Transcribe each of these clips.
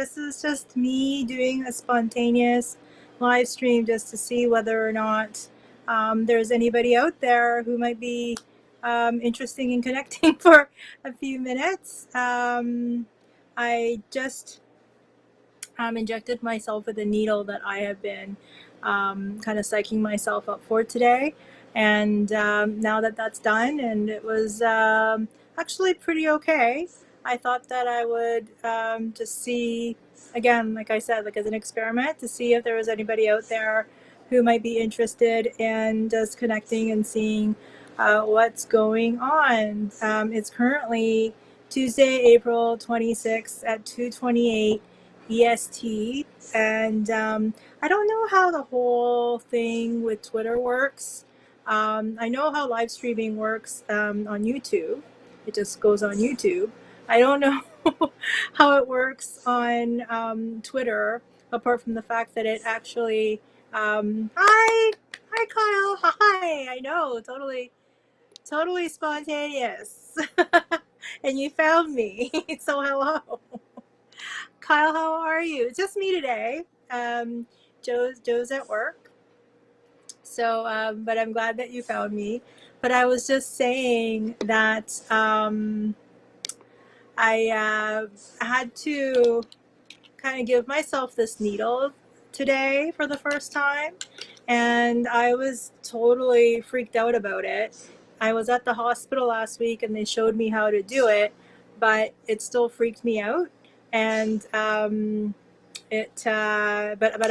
this is just me doing a spontaneous live stream just to see whether or not there's anybody out there who might be interested in connecting for a few minutes. I just injected myself with a needle that I have been kind of psyching myself up for today. And now that that's done, and it was actually pretty okay, I thought that I would just see, again, like I said, like as an experiment, to see if there was anybody out there who might be interested in just connecting and seeing what's going on. It's currently Tuesday, April 26th at 2:28 EST, and I don't know how the whole thing with Twitter works. I know how live streaming works on YouTube. It just goes on YouTube. I don't know how it works on Twitter, apart from the fact that it actually. Hi, Kyle. Hi. I know, totally spontaneous. And you found me, so hello. Kyle, how are you? It's just me today. Joe's at work, so but I'm glad that you found me. But I was just saying that I had to kind of give myself this needle today for the first time, and I was totally freaked out about it. I was at the hospital last week and they showed me how to do it, but it still freaked me out. And but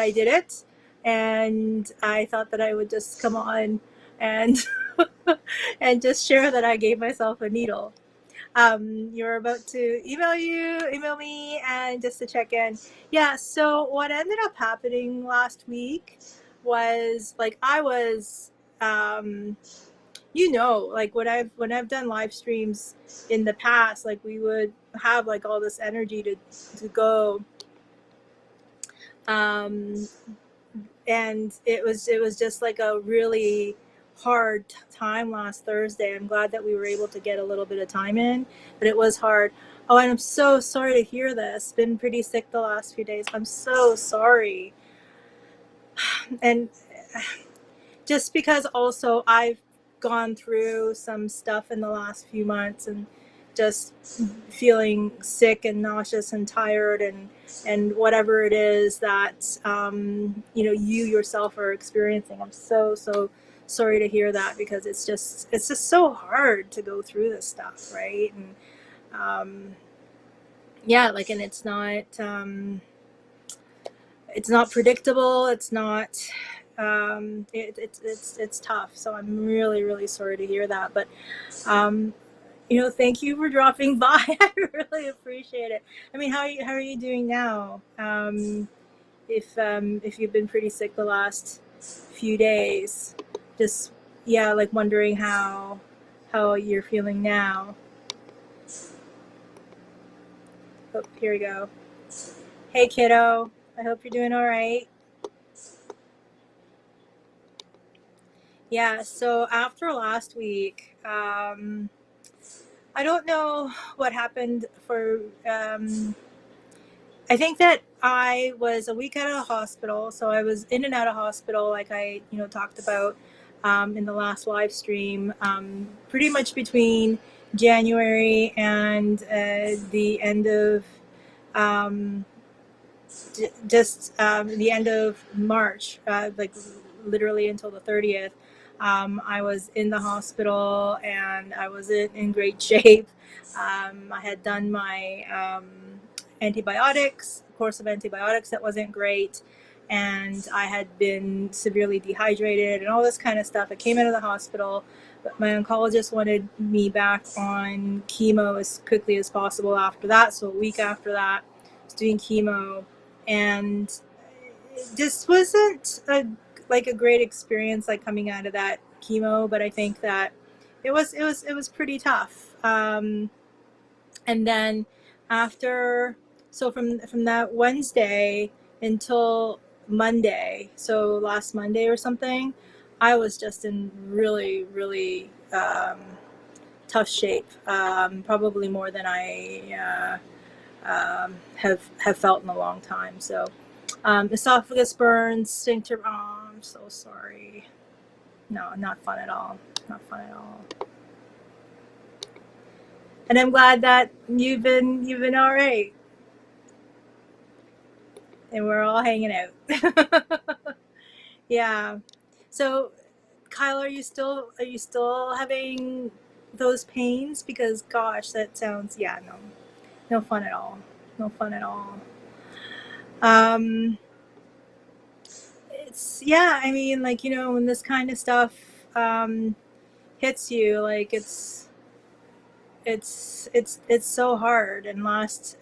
I did it, and I thought that I would just come on and and just share that I gave myself a needle. You're about to email me, and just to check in. Yeah, so what ended up happening last week was, like, I was like when I've done live streams in the past, like we would have like all this energy to go, and it was just like a really hard time last Thursday. I'm glad that we were able to get a little bit of time in, but it was hard. Oh, and I'm so sorry to hear this. Been pretty sick the last few days. I'm so sorry. And just because also I've gone through some stuff in the last few months, and just feeling sick and nauseous and tired, and whatever it is that you yourself are experiencing. I'm so sorry to hear that, because it's just so hard to go through this stuff, right? And yeah, like, and it's not predictable. It's not it's tough. So I'm really sorry to hear that. But thank you for dropping by. I really appreciate it. I mean, how are you doing now? If you've been pretty sick the last few days, just, yeah, like wondering how you're feeling now. Oh, here we go. Hey, kiddo. I hope you're doing all right. Yeah, so after last week, I don't know what happened for. I think that I was a week out of the hospital, so I was in and out of hospital, like I talked about in the last live stream, pretty much between January and the end of the end of March, like literally until the 30th. I was in the hospital, and I wasn't in great shape. I had done my antibiotics, course of antibiotics that wasn't great, and I had been severely dehydrated and all this kind of stuff. I came out of the hospital, but my oncologist wanted me back on chemo as quickly as possible after that. So a week after that, I was doing chemo, and this wasn't a great experience, like coming out of that chemo, but I think that it was pretty tough. And then after, so from that Wednesday until Monday, so last Monday or something, I was just in really tough shape, probably more than I have felt in a long time. So esophagus burns, sphincter. Oh, I'm so sorry. No, not fun at all. Not fun at all. And I'm glad that you've been all right, and we're all hanging out. Yeah. So, Kyle, are you still having those pains? Because gosh, that sounds, yeah, no fun at all. No fun at all. Um, it's, yeah. I mean, like, when this kind of stuff um, hits you, like it's so hard. And last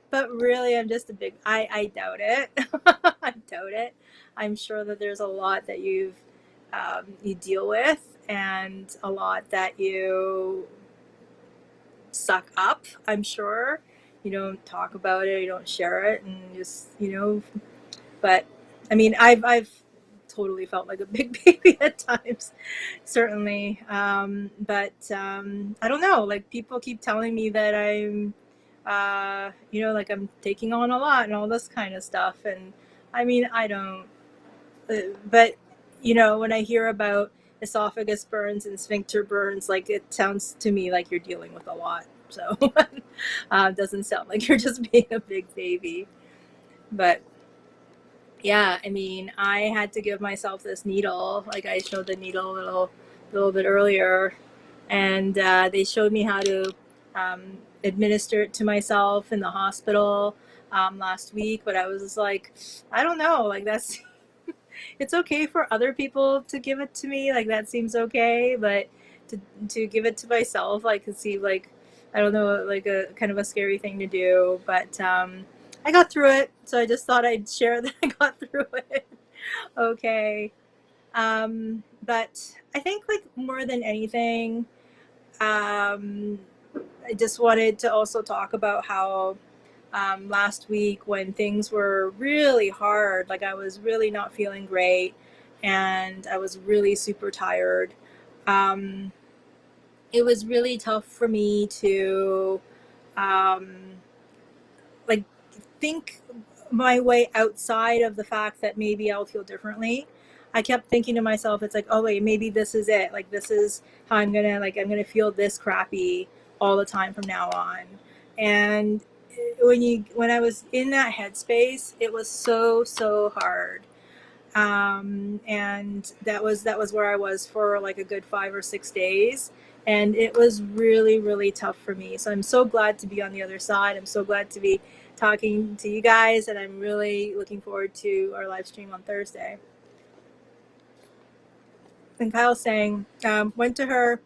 but really, I'm just a big, I doubt it. I doubt it. I'm sure that there's a lot that you deal with, and a lot that you suck up. I'm sure you don't talk about it, you don't share it, and just, but I mean, I've totally felt like a big baby at times, certainly. But I don't know. Like, people keep telling me that I'm, like I'm taking on a lot and all this kind of stuff. And I mean, I don't. But when I hear about esophagus burns and sphincter burns, like, it sounds to me like you're dealing with a lot. So it doesn't sound like you're just being a big baby. But yeah, I mean, I had to give myself this needle. Like, I showed the needle a little bit earlier, and they showed me how to administer it to myself in the hospital last week. But I was just like, I don't know, like, that's it's okay for other people to give it to me. Like, that seems okay, but to give it to myself, like, it seemed like, I don't know, like a kind of a scary thing to do. But I got through it, so I just thought I'd share that I got through it. Okay. But I think, like, more than anything, um, I just wanted to also talk about how last week, when things were really hard, like, I was really not feeling great, and I was really super tired. Um, it was really tough for me to um, like, think my way outside of the fact that maybe I'll feel differently. I kept thinking to myself, it's like, oh wait, maybe this is it. Like, this is how I'm gonna feel this crappy all the time from now on. And when I was in that headspace, it was so hard. And that was where I was for like a good 5 or 6 days, and it was really tough for me. So I'm so glad to be on the other side. I'm so glad to be talking to you guys, and I'm really looking forward to our live stream on Thursday. And Kyle's saying, went to her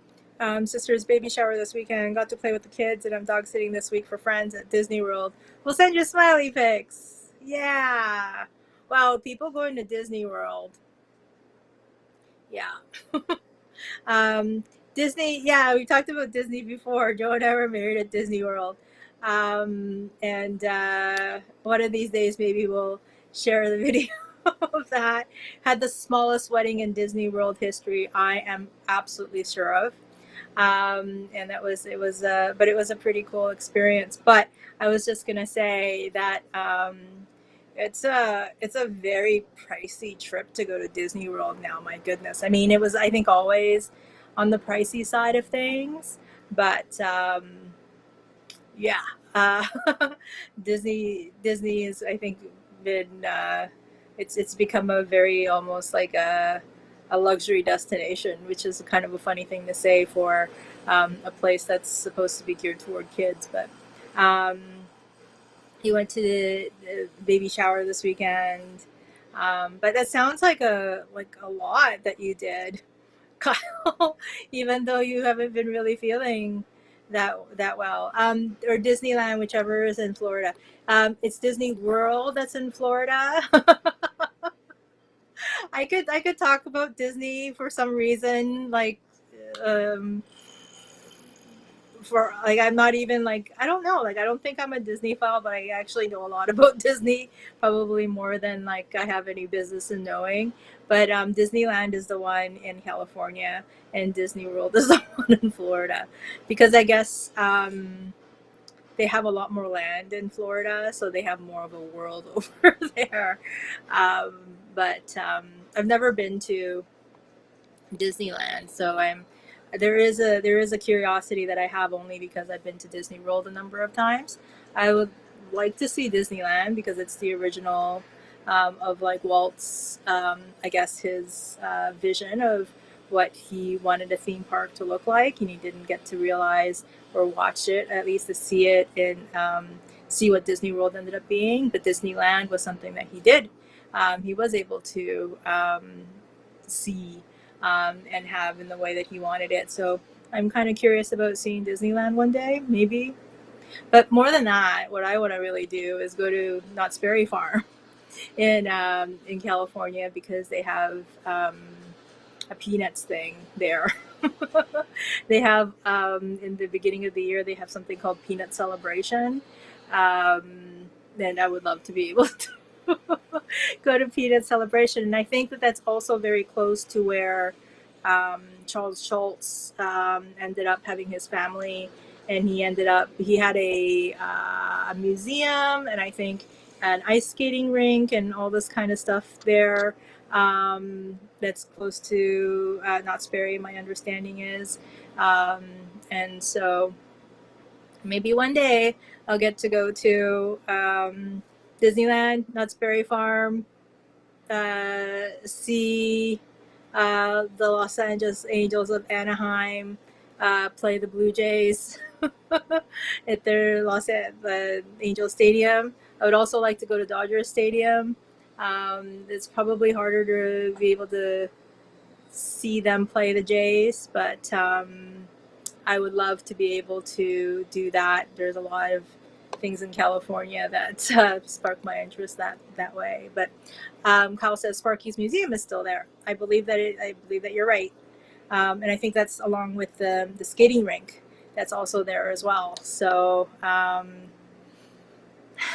sister's baby shower this weekend, got to play with the kids, and I'm dog sitting this week for friends at Disney World. We'll send you smiley pics. Yeah. Wow, people going to Disney World. Yeah. um, Disney, yeah, we talked about Disney before. Joe and I were married at Disney World. And one of these days, maybe we'll share the video of that. Had the smallest wedding in Disney World history, I am absolutely sure of. And but it was a pretty cool experience. But I was just gonna say that it's a very pricey trip to go to Disney World now. My goodness, I mean, it was, I think, always on the pricey side of things, but yeah, uh, Disney is, I think, been it's become a very, almost like a luxury destination, which is kind of a funny thing to say for a place that's supposed to be geared toward kids. But um, he went to the baby shower this weekend. But that sounds like a lot that you did, Kyle, even though you haven't been really feeling that well. Or Disneyland, whichever is in Florida. It's Disney World that's in Florida. I could talk about Disney for some reason, like um, for like I'm not even like I don't know, like I don't think I'm a Disney file, but I actually know a lot about Disney, probably more than like I have any business in knowing. But Disneyland is the one in California, and Disney World is the one in Florida, because I guess they have a lot more land in Florida, so they have more of a world over there. Um, but I've never been to Disneyland. So there is a curiosity that I have only because I've been to Disney World a number of times. I would like to see Disneyland because it's the original of like Walt's, I guess his vision of what he wanted a theme park to look like, and he didn't get to realize or watch it, at least to see it and see what Disney World ended up being. But Disneyland was something that he did. He was able to see and have in the way that he wanted it. So I'm kind of curious about seeing Disneyland one day, maybe. But more than that, what I want to really do is go to Knott's Berry Farm in California, because they have a peanuts thing there. They have in the beginning of the year they have something called Peanut Celebration, and I would love to be able to go to Peanut Celebration. And I think that that's also very close to where Charles Schultz ended up having his family, and he had a museum, and I think an ice skating rink and all this kind of stuff there. That's close to Knott's Berry, my understanding is. Um, and so maybe one day I'll get to go to Disneyland, Knott's Berry Farm, see the Los Angeles Angels of Anaheim play the Blue Jays at their the Angel Stadium. I would also like to go to Dodger Stadium. It's probably harder to be able to see them play the Jays, but I would love to be able to do that. There's a lot of things in California that spark my interest that way. But Kyle says Sparky's Museum is still there. I believe that you're right, and I think that's along with the skating rink that's also there as well. So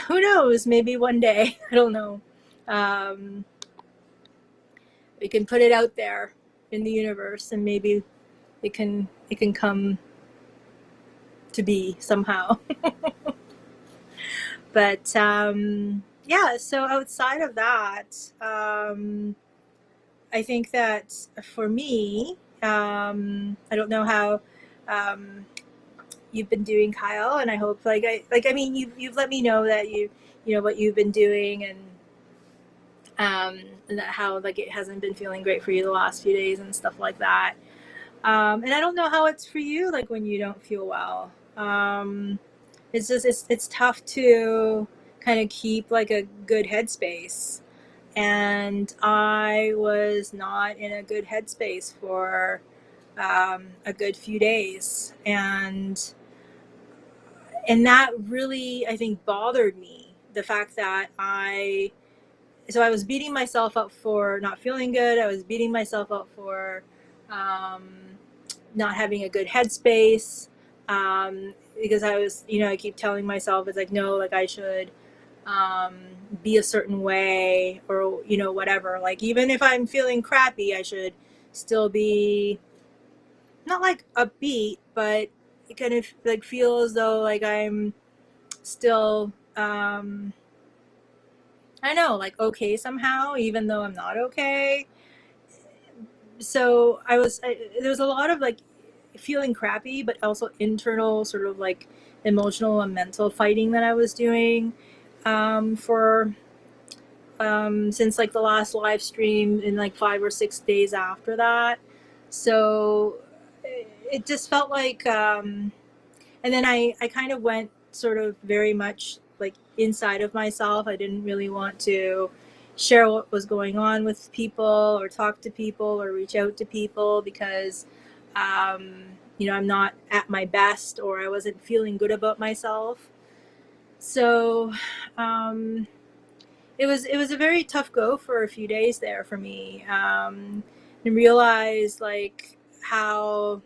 who knows? Maybe one day. I don't know. Um, we can put it out there in the universe, and maybe it can come to be somehow. But yeah, so outside of that, I think that for me, I don't know how you've been doing, Kyle, and I hope I mean you've let me know that you know what you've been doing, and that how like it hasn't been feeling great for you the last few days and stuff like that. And I don't know how it's for you, like when you don't feel well. It's just it's tough to kind of keep like a good headspace, and I was not in a good headspace for a good few days, and that really I think bothered me. The fact that I was beating myself up for not feeling good. I was beating myself up for um, not having a good headspace, because I was, I keep telling myself it's like, no, like I should um, be a certain way, or whatever. Like even if I'm feeling crappy, I should still be not like upbeat, but it kind of like feel as though like I'm still I know, like okay somehow, even though I'm not okay. So there was a lot of like feeling crappy, but also internal sort of like emotional and mental fighting that I was doing for since like the last live stream in like 5 or 6 days after that. So it just felt like, and then I kind of went sort of very much like inside of myself. I didn't really want to share what was going on with people or talk to people or reach out to people because, I'm not at my best, or I wasn't feeling good about myself. So, it was a very tough go for a few days there for me, and realized like how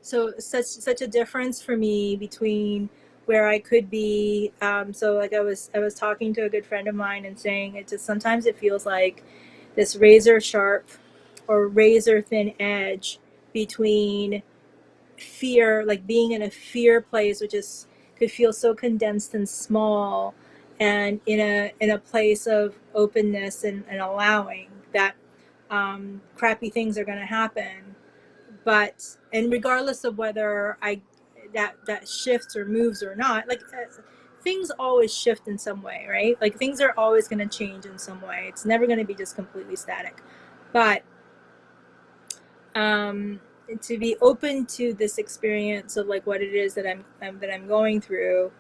so such a difference for me between where I could be. So like I was talking to a good friend of mine and saying it just sometimes it feels like this razor sharp or razor thin edge between fear, like being in a fear place, which is could feel so condensed and small, and in a place of openness and allowing that crappy things are going to happen. But and regardless of whether I that shifts or moves or not, like things always shift in some way, right? Like things are always going to change in some way. It's never going to be just completely static. But um, to be open to this experience of like what it is that I'm going through,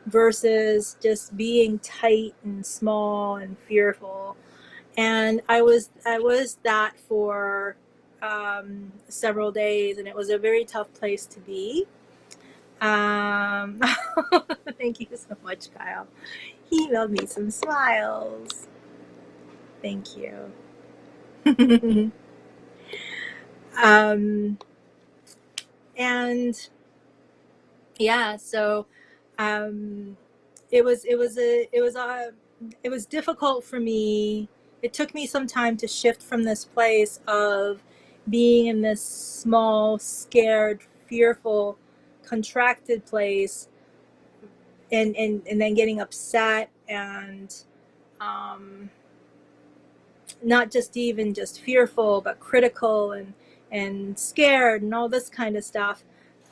versus just being tight and small and fearful. And I was that for several days, and it was a very tough place to be. Um, Thank you so much, Kyle. He emailed me some smiles. Thank you. um, and yeah, so um, it was difficult for me. It took me some time to shift from this place of being in this small, scared, fearful, contracted place, and then getting upset and um, not just even just fearful, but critical and scared and all this kind of stuff,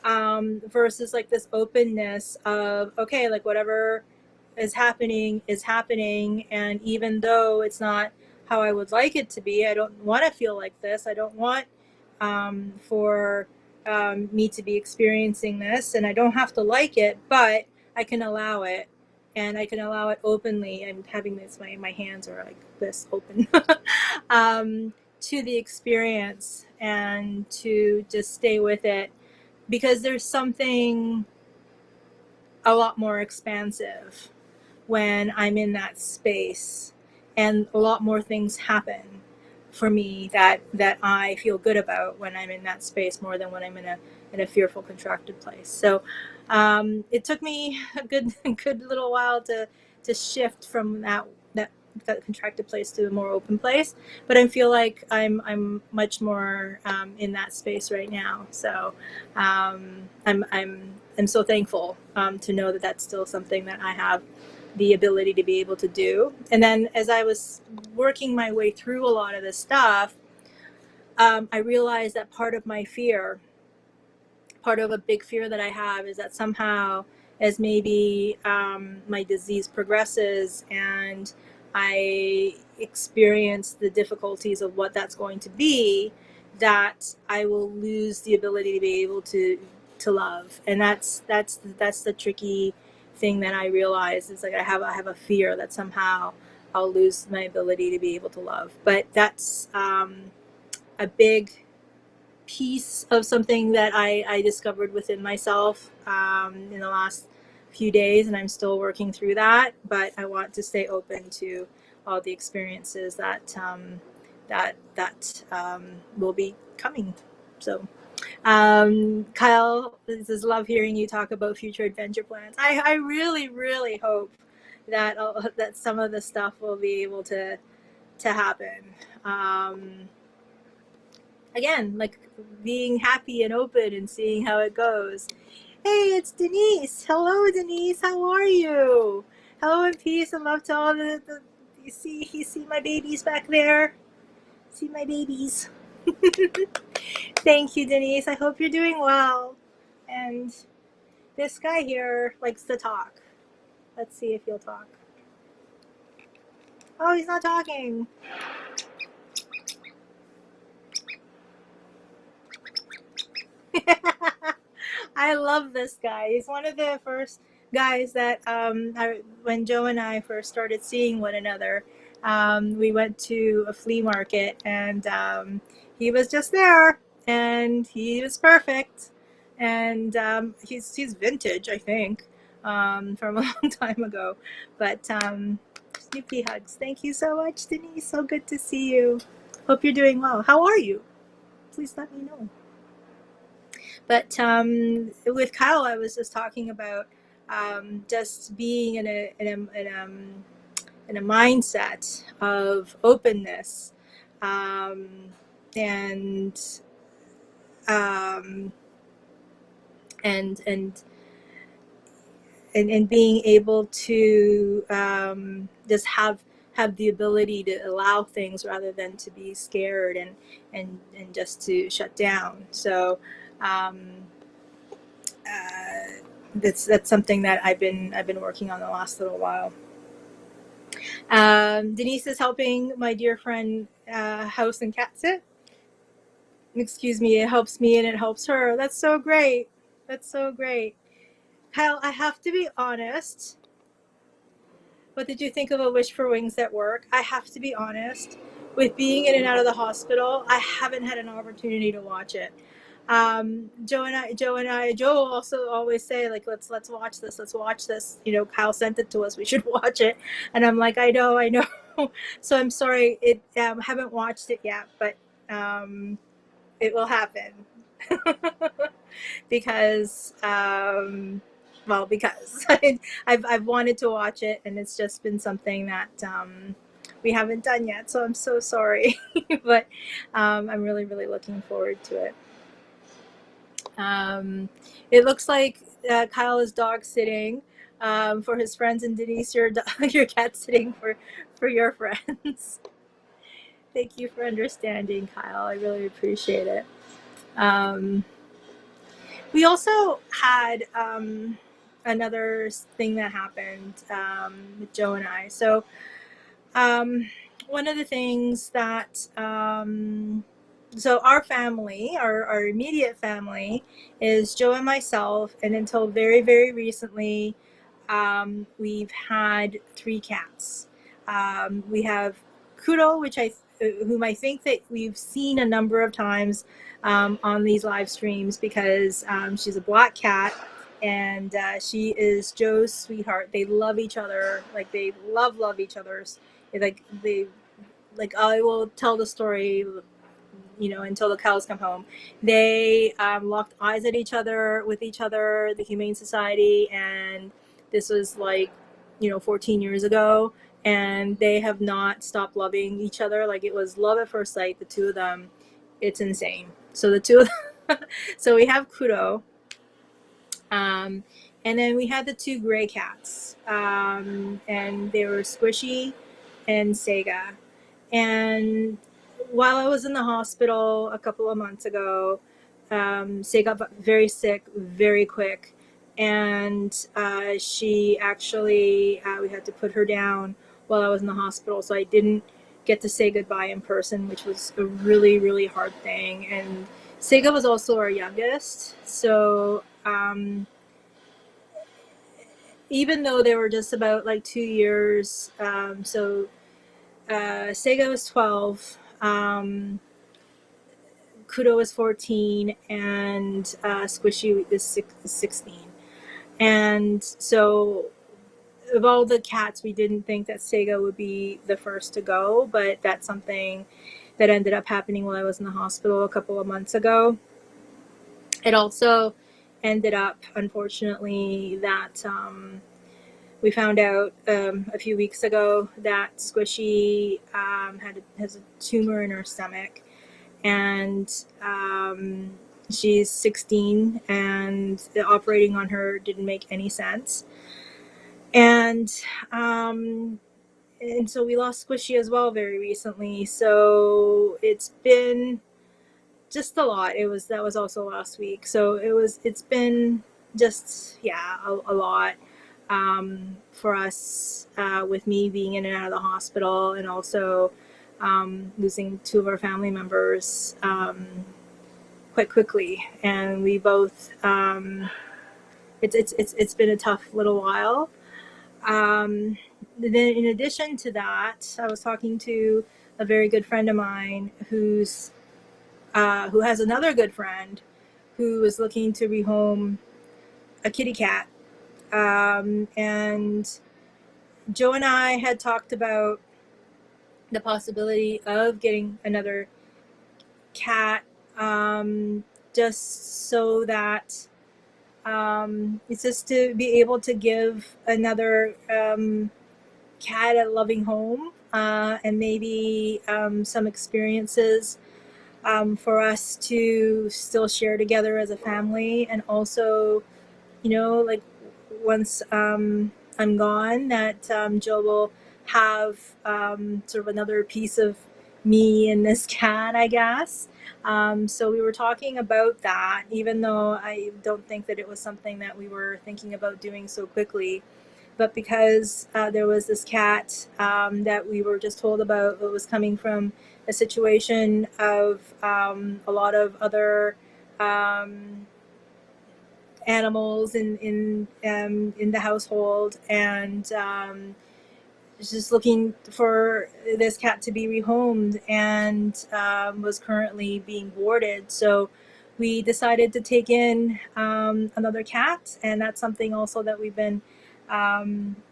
versus like this openness of okay, like whatever is happening, and even though it's not how I would like it to be, I don't want to feel like this. I don't want for me to be experiencing this, and I don't have to like it, but I can allow it, and I can allow it openly. I'm having this, my hands are like this open to the experience, and to just stay with it, because there's something a lot more expansive when I'm in that space, and a lot more things happen for me that I feel good about when I'm in that space, more than when I'm in a fearful, contracted place. So it took me a good little while to shift from that contracted place to a more open place, but I feel like I'm much more in that space right now. So I'm so thankful to know that that's still something that I have the ability to be able to do. And then as I was working my way through a lot of this stuff, I realized that part of a big fear that I have, is that somehow, as maybe my disease progresses and I experience the difficulties of what that's going to be, that I will lose the ability to be able to love. And that's the tricky thing that I realize, is like I have a fear that somehow I'll lose my ability to be able to love. But that's a big piece of something that I discovered within myself in the last few days, and I'm still working through that. But I want to stay open to all the experiences that will be coming. So, Kyle, this is love hearing you talk about future adventure plans. I really, really hope that some of the stuff will be able to happen. Again, like being happy and open and seeing how it goes. Hey, it's Denise. Hello, Denise. How are you? Hello and peace and love to all the you see my babies back there? See my babies. Thank you, Denise. I hope you're doing well. And this guy here likes to talk. Let's see if he'll talk. Oh, he's not talking. I love this guy. He's one of the first guys that when Joe and I first started seeing one another, we went to a flea market, and he was just there, and he was perfect, and he's vintage, I think, from a long time ago. But Snoopy hugs. Thank you so much, Denise. So good to see you. Hope you're doing well. How are you? Please let me know. But with Kyle, I was just talking about just being in a mindset of openness, um, and um, and and and being able to just have the ability to allow things rather than to be scared and just to shut down. So um, that's something that I've been working on the last little while. Denise is helping my dear friend house and cat sit. Excuse me, it helps me and it helps her. That's so great. That's so great. Kyle, I have to be honest. What did you think of A Wish for Wings at work? I have to be honest. With being in and out of the hospital, I haven't had an opportunity to watch it. Joe will also always say like, let's watch this, let's watch this. You know, Kyle sent it to us. We should watch it, and I'm like, I know. So I'm sorry, it haven't watched it yet, but it will happen. Because because I've wanted to watch it, and it's just been something that we haven't done yet, so I'm so sorry. But I'm really really looking forward to it. It looks like Kyle is dog sitting for his friends, and Denise, your cat sitting for your friends. Thank you for understanding, Kyle. I really appreciate it. um, We also had another thing that happened with Joe and I. So um, one of the things that so our family, our immediate family, is Joe and myself, and until very very recently, we've had three cats. We have Kudo, whom I think that we've seen a number of times on these live streams, because she's a black cat, and she is Joe's sweetheart. They love each other, like they love each other's. They like, I will tell the story, you know, until the cows come home. They locked eyes at each other, with each other, the Humane Society, and this was like, you know, 14 years ago, and they have not stopped loving each other. Like, it was love at first sight, the two of them. It's insane. So the two of them, so we have Kudo, um, and then we had the two gray cats, and they were Squishy and Sega. And while I was in the hospital a couple of months ago, Sega got very sick very quick. And she actually, we had to put her down while I was in the hospital. So I didn't get to say goodbye in person, which was a really, really hard thing. And Sega was also our youngest. So even though they were just about like 2 years, Sega was 12, Kudo was 14, and Squishy is 16. And so, of all the cats, we didn't think that Sega would be the first to go, but that's something that ended up happening while I was in the hospital a couple of months ago. It also ended up, unfortunately, that we found out a few weeks ago that Squishy has a tumor in her stomach, and she's 16, and the operating on her didn't make any sense. And so we lost Squishy as well very recently. So it's been just a lot. That was also last week. So it's been just, yeah, a lot for us, with me being in and out of the hospital, and also losing two of our family members quite quickly. And we both, it's been a tough little while. Then in addition to that, I was talking to a very good friend of mine who has another good friend who is looking to rehome a kitty cat. And Joe and I had talked about the possibility of getting another cat, just so that it's just to be able to give another cat a loving home, and maybe some experiences for us to still share together as a family. And also, like once I'm gone, that Jill will have sort of another piece of me and this cat, I guess. So we were talking about that, even though I don't think that it was something that we were thinking about doing so quickly. But because there was this cat that we were just told about, it was coming from a situation of a lot of other um, animals in the household, and just looking for this cat to be rehomed, and was currently being boarded. So we decided to take in another cat, and that's something also that we've been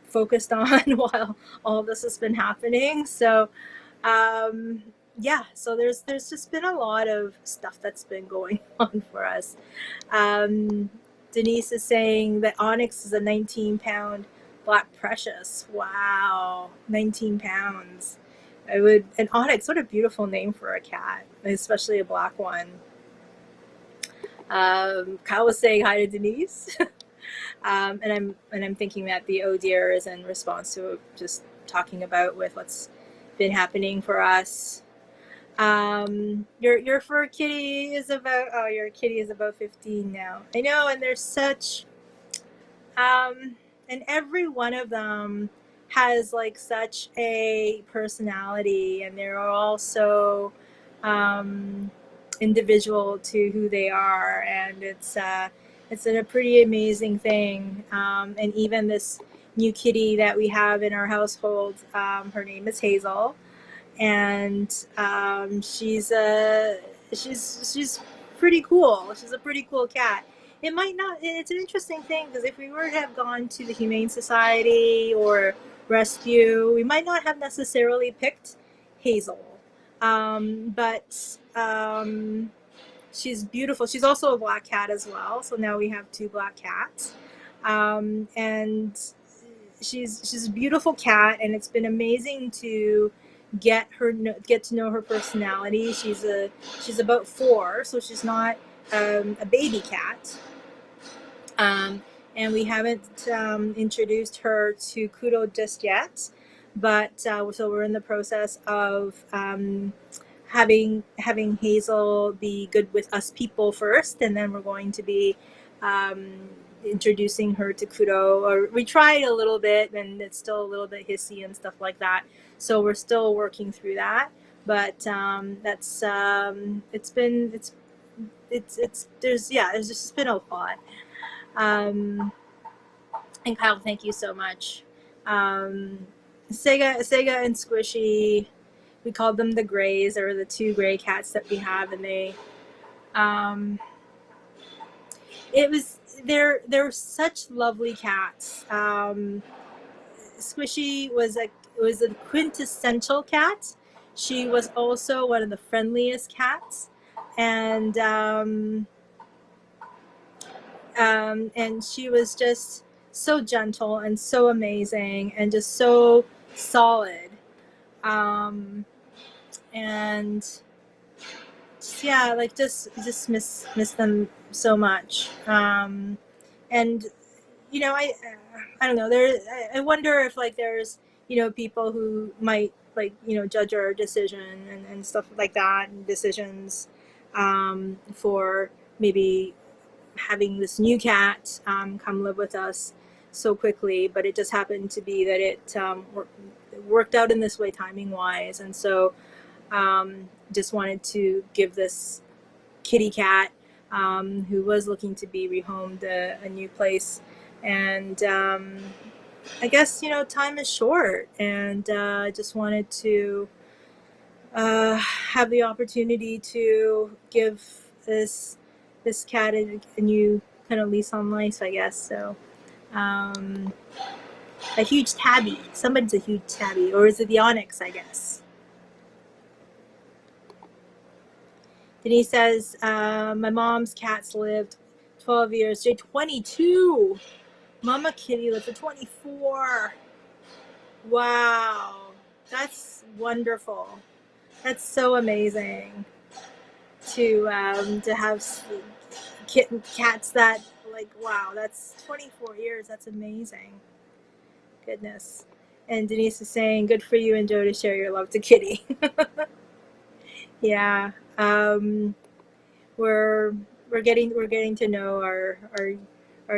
focused on while all of this has been happening. So um, yeah, so there's just been a lot of stuff that's been going on for us. um, Denise is saying that Onyx is a 19-pound black precious. Wow, 19 pounds. I would, an Onyx, what a beautiful name for a cat, especially a black one. Kyle was saying hi to Denise. And I'm thinking that the oh dear is in response to just talking about with what's been happening for us. Your fur kitty is about, oh, your kitty is about 15 now. I know, and there's such and every one of them has like such a personality, and they're all so um individual to who they are, and it's a pretty amazing thing. And even this new kitty that we have in our household, her name is Hazel, and she's pretty cool. She's a pretty cool cat. It might not. It's an interesting thing, because if we were to have gone to the Humane Society or rescue, we might not have necessarily picked Hazel, but she's beautiful. She's also a black cat as well. So now we have two black cats, and she's a beautiful cat, and it's been amazing to get to know her personality. She's about 4, so she's not a baby cat, and we haven't introduced her to Kudo just yet, but so we're in the process of having Hazel be good with us people first, and then we're going to be um, introducing her to Kudo. Or we tried a little bit, and it's still a little bit hissy and stuff like that. So we're still working through that. But that's it's there's just been a lot. And Kyle, thank you so much. Sega and Squishy, we called them the Grays, or the two gray cats that we have, and they, it was they're such lovely cats. Squishy was a quintessential cat. She was also one of the friendliest cats, and and she was just so gentle and so amazing and just so solid. And yeah, like just miss them so much. And I don't know. I wonder if like there's people who might like judge our decision and stuff like that, and decisions for maybe having this new cat come live with us so quickly. But it just happened to be that it worked out in this way, timing wise. And so just wanted to give this kitty cat who was looking to be rehomed a new place. And I guess time is short, and I just wanted to have the opportunity to give this cat a new kind of lease on life, I guess. So a huge tabby. Somebody's a huge tabby, or is it the Onyx? I guess. Denise says, my mom's cats lived 12 years. Jay, 22. Mama Kitty lived for 24. Wow. That's wonderful. That's so amazing to have cats that, like, wow, that's 24 years. That's amazing. Goodness. And Denise is saying, good for you and Joe to share your love to Kitty. Yeah. We're getting to know our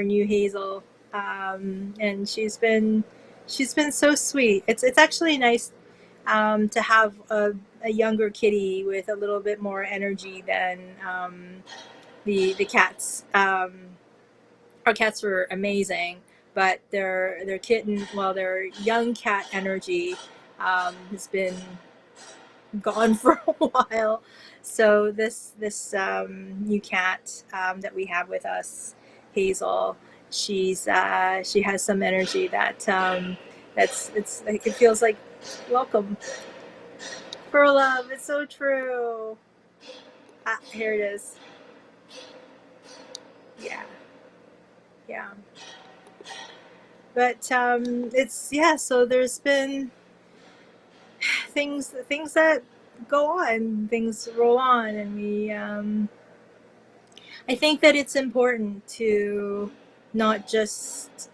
new Hazel, and she's been so sweet. It's actually nice to have a younger kitty with a little bit more energy than the cats. Our cats were amazing, but their kitten, well, their young cat energy has been gone for a while. So this new cat that we have with us, Hazel, she has some energy that that's like, it feels like welcome for love. It's so true. Ah, here it is. Yeah, yeah. But it's yeah. So there's been things that go on, things roll on, and we. I think that it's important to not just,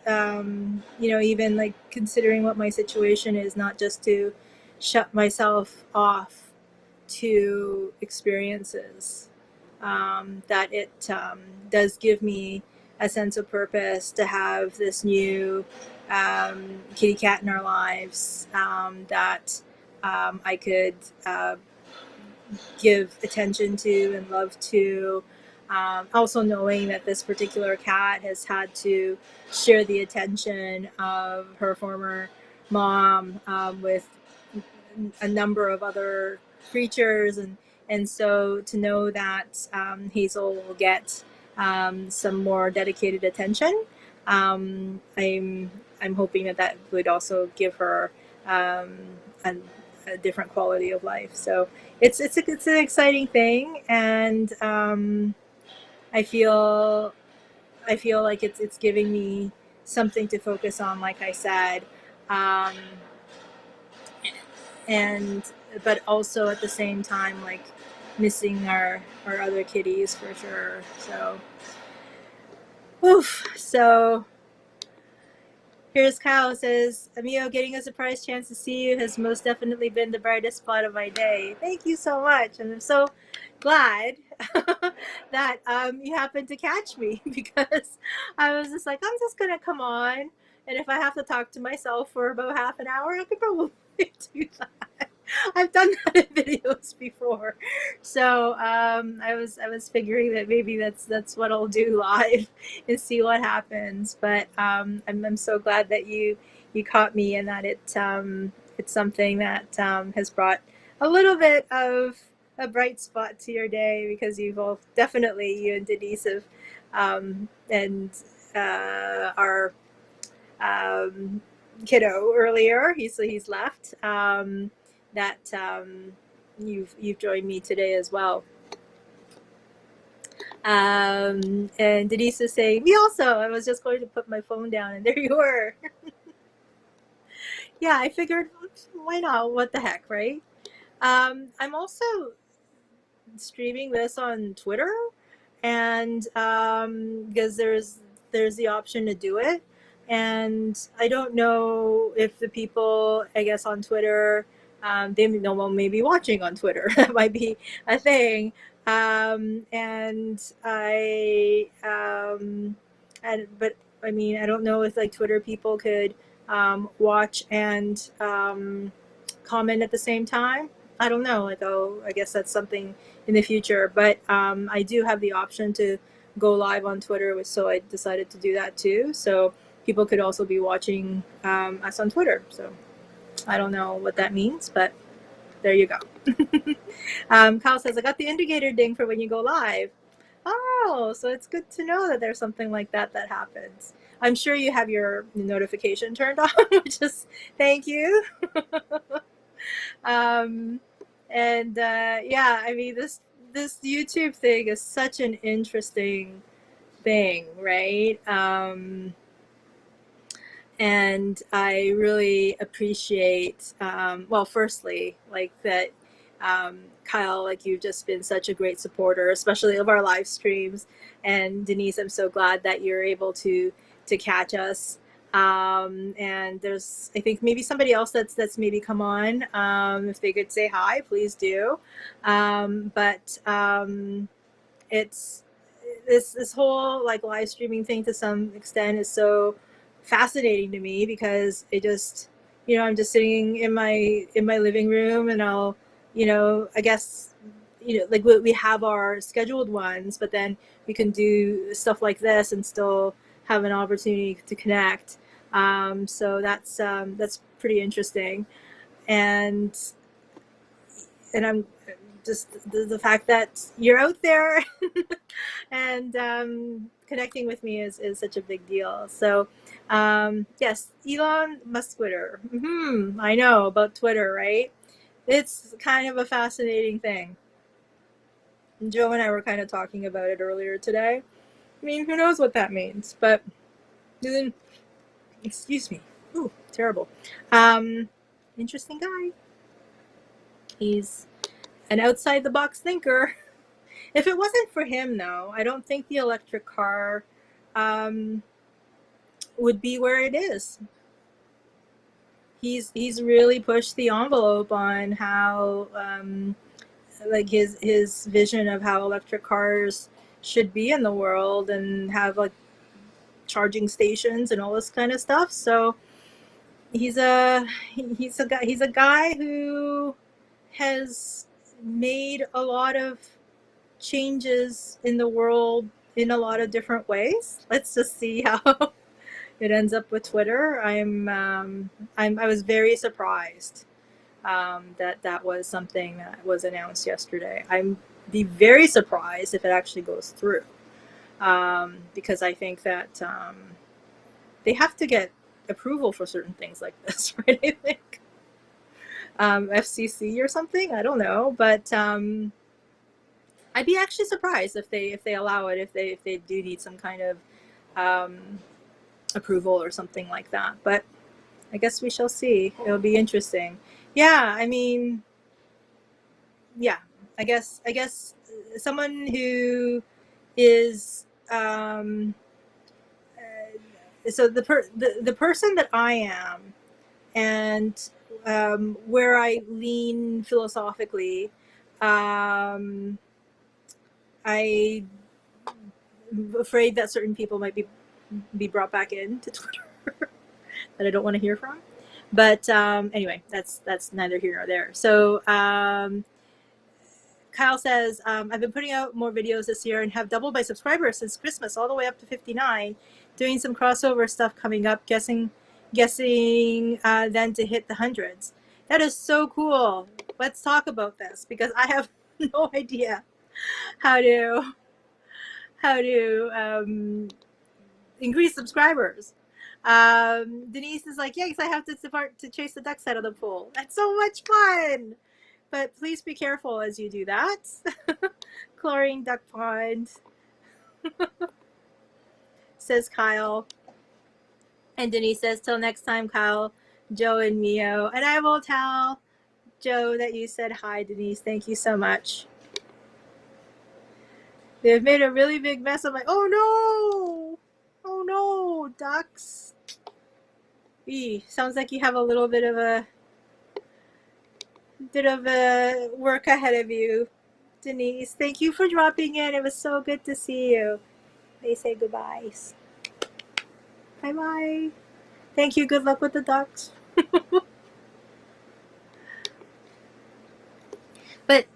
even like considering what my situation is, not just to shut myself off to experiences. That it does give me a sense of purpose to have this new kitty cat in our lives that I could give attention to and love to. Also knowing that this particular cat has had to share the attention of her former mom with a number of other creatures, and so to know that Hazel will get some more dedicated attention. I'm hoping that would also give her a, a different quality of life. So it's an exciting thing, and I feel I feel like it's giving me something to focus on, like I said, um, and but also at the same time, like missing our other kitties for sure. So, oof. So here's Kyle says, Amio, getting a surprise chance to see you has most definitely been the brightest spot of my day. Thank you so much. And I'm so glad that you happened to catch me because I was just like, I'm just going to come on. And if I have to talk to myself for about half an hour, I could probably do that. I've done that in videos before, so I was figuring that maybe that's what I'll do live and see what happens. But I'm so glad that you caught me and that it's something that has brought a little bit of a bright spot to your day, because you've all definitely, you and Denise have and our kiddo earlier. He's left. That you've joined me today as well. And Denise is saying, me also. I was just going to put my phone down, and there you were. Yeah, I figured, why not? What the heck, right? I'm also streaming this on Twitter, and because there's the option to do it, and I don't know if the people, I guess, on Twitter, they no one may be watching on Twitter. That might be a thing. And but I mean, I don't know if like Twitter people could watch and comment at the same time. I don't know. Like, oh, I guess that's something in the future. But I do have the option to go live on Twitter, so I decided to do that too. So people could also be watching us on Twitter. So I don't know what that means, but there you go. Kyle says, I got the indicator ding for when you go live. Oh, so it's good to know that there's something like that that happens. I'm sure you have your notification turned on, which is thank you. um, and yeah, I mean, this YouTube thing is such an interesting thing, right? And I really appreciate, well, firstly, like that, Kyle, like you've just been such a great supporter, especially of our live streams. And Denise, I'm so glad that you're able to catch us. And there's, I think maybe somebody else that's maybe come on. If they could say hi, please do. But it's this whole like live streaming thing to some extent is so fascinating to me because it just, I'm just sitting in my living room, and I'll, I guess, like we have our scheduled ones, but then we can do stuff like this and still have an opportunity to connect. So that's pretty interesting. And and I'm just the fact that you're out there and connecting with me is such a big deal. So, yes, Elon Musk Twitter. I know about Twitter, right? It's kind of a fascinating thing. Joe and I were kind of talking about it earlier today. I mean, who knows what that means? But then, excuse me. Ooh, terrible. Um, Interesting guy. He's an outside the box thinker. If it wasn't for him, though, I don't think the electric car um, would be where it is. He's really pushed the envelope on how like his vision of how electric cars should be in the world and have like charging stations and all this kind of stuff. So he's a he's a guy who has made a lot of changes in the world in a lot of different ways. Let's just see how it ends up with Twitter. I was very surprised that that was something that was announced yesterday. I'm be very surprised if it actually goes through, because I think that they have to get approval for certain things like this, right? I think FCC or something. I don't know, but I'd be actually surprised if they allow it, if they do need some kind of um, approval or something like that. But I guess we shall see. It'll be interesting. Yeah, I mean, yeah, I guess someone who is so the person that I am, and where I lean philosophically, um, I'm afraid that certain people might be brought back into Twitter that I don't want to hear from. But anyway, that's neither here nor there. So Kyle says, I've been putting out more videos this year and have doubled my subscribers since Christmas, all the way up to 59. Doing some crossover stuff coming up, guessing then to hit the hundreds. That is so cool. Let's talk about this because I have no idea how to increase subscribers. Denise is like, yes, I have to start to chase the ducks out of the pool. That's so much fun. But please be careful as you do that. Chlorine duck pond, says Kyle. And Denise says, till next time, Kyle, Joe, and Mio. And I will tell Joe that you said hi, Denise. Thank you so much. They've made a really big mess. I'm like, oh no! Oh no, ducks. Eee, sounds like you have a little bit of a work ahead of you, Denise. Thank you for dropping in. It was so good to see you. They say goodbyes. Bye bye. Thank you. Good luck with the ducks. But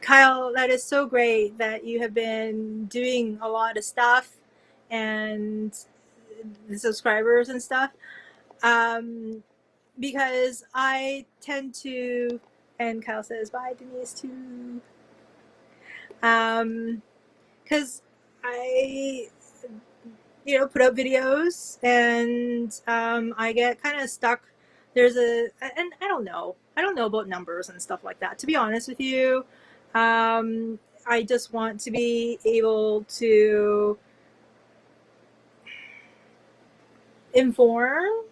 Kyle, that is so great that you have been doing a lot of stuff and the subscribers and stuff. Because I tend to, and Kyle says, bye, Denise, too. Because I, put up videos and I get kind of stuck. And I don't know about numbers and stuff like that, to be honest with you. I just want to be able to inform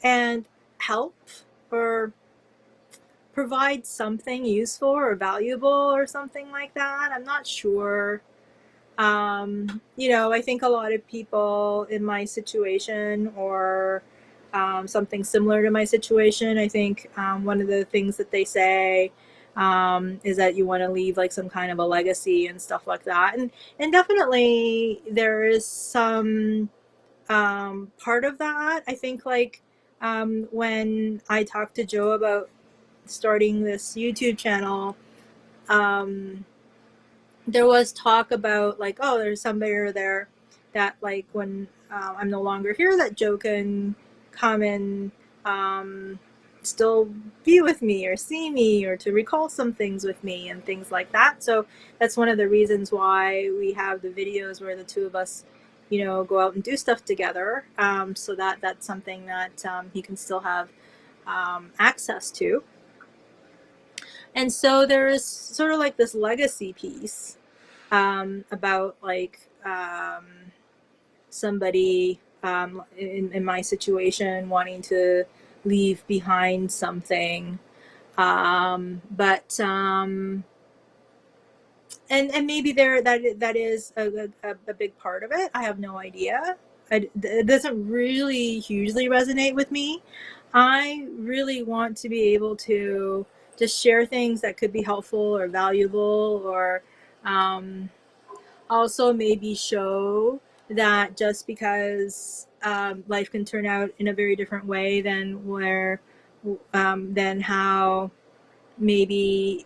and help or provide something useful or valuable or something like that. I'm not sure. I think a lot of people in my situation or something similar to my situation, I think one of the things that they say is that you want to leave like some kind of a legacy and stuff like that. And definitely there is some part of that. I think like when I talked to Joe about starting this YouTube channel, um, there was talk about like, oh, there's somebody there that like when I'm no longer here, that Joe can come and um, still be with me or see me or to recall some things with me and things like that. So that's one of the reasons why we have the videos where the two of us, go out and do stuff together. So that's something that he can still have access to. And so there's sort of like this legacy piece about like somebody in my situation wanting to leave behind something. But and maybe that is a big part of it. I have no idea. It doesn't really hugely resonate with me. I really want to be able to just share things that could be helpful or valuable, or also maybe show that just because life can turn out in a very different way than how maybe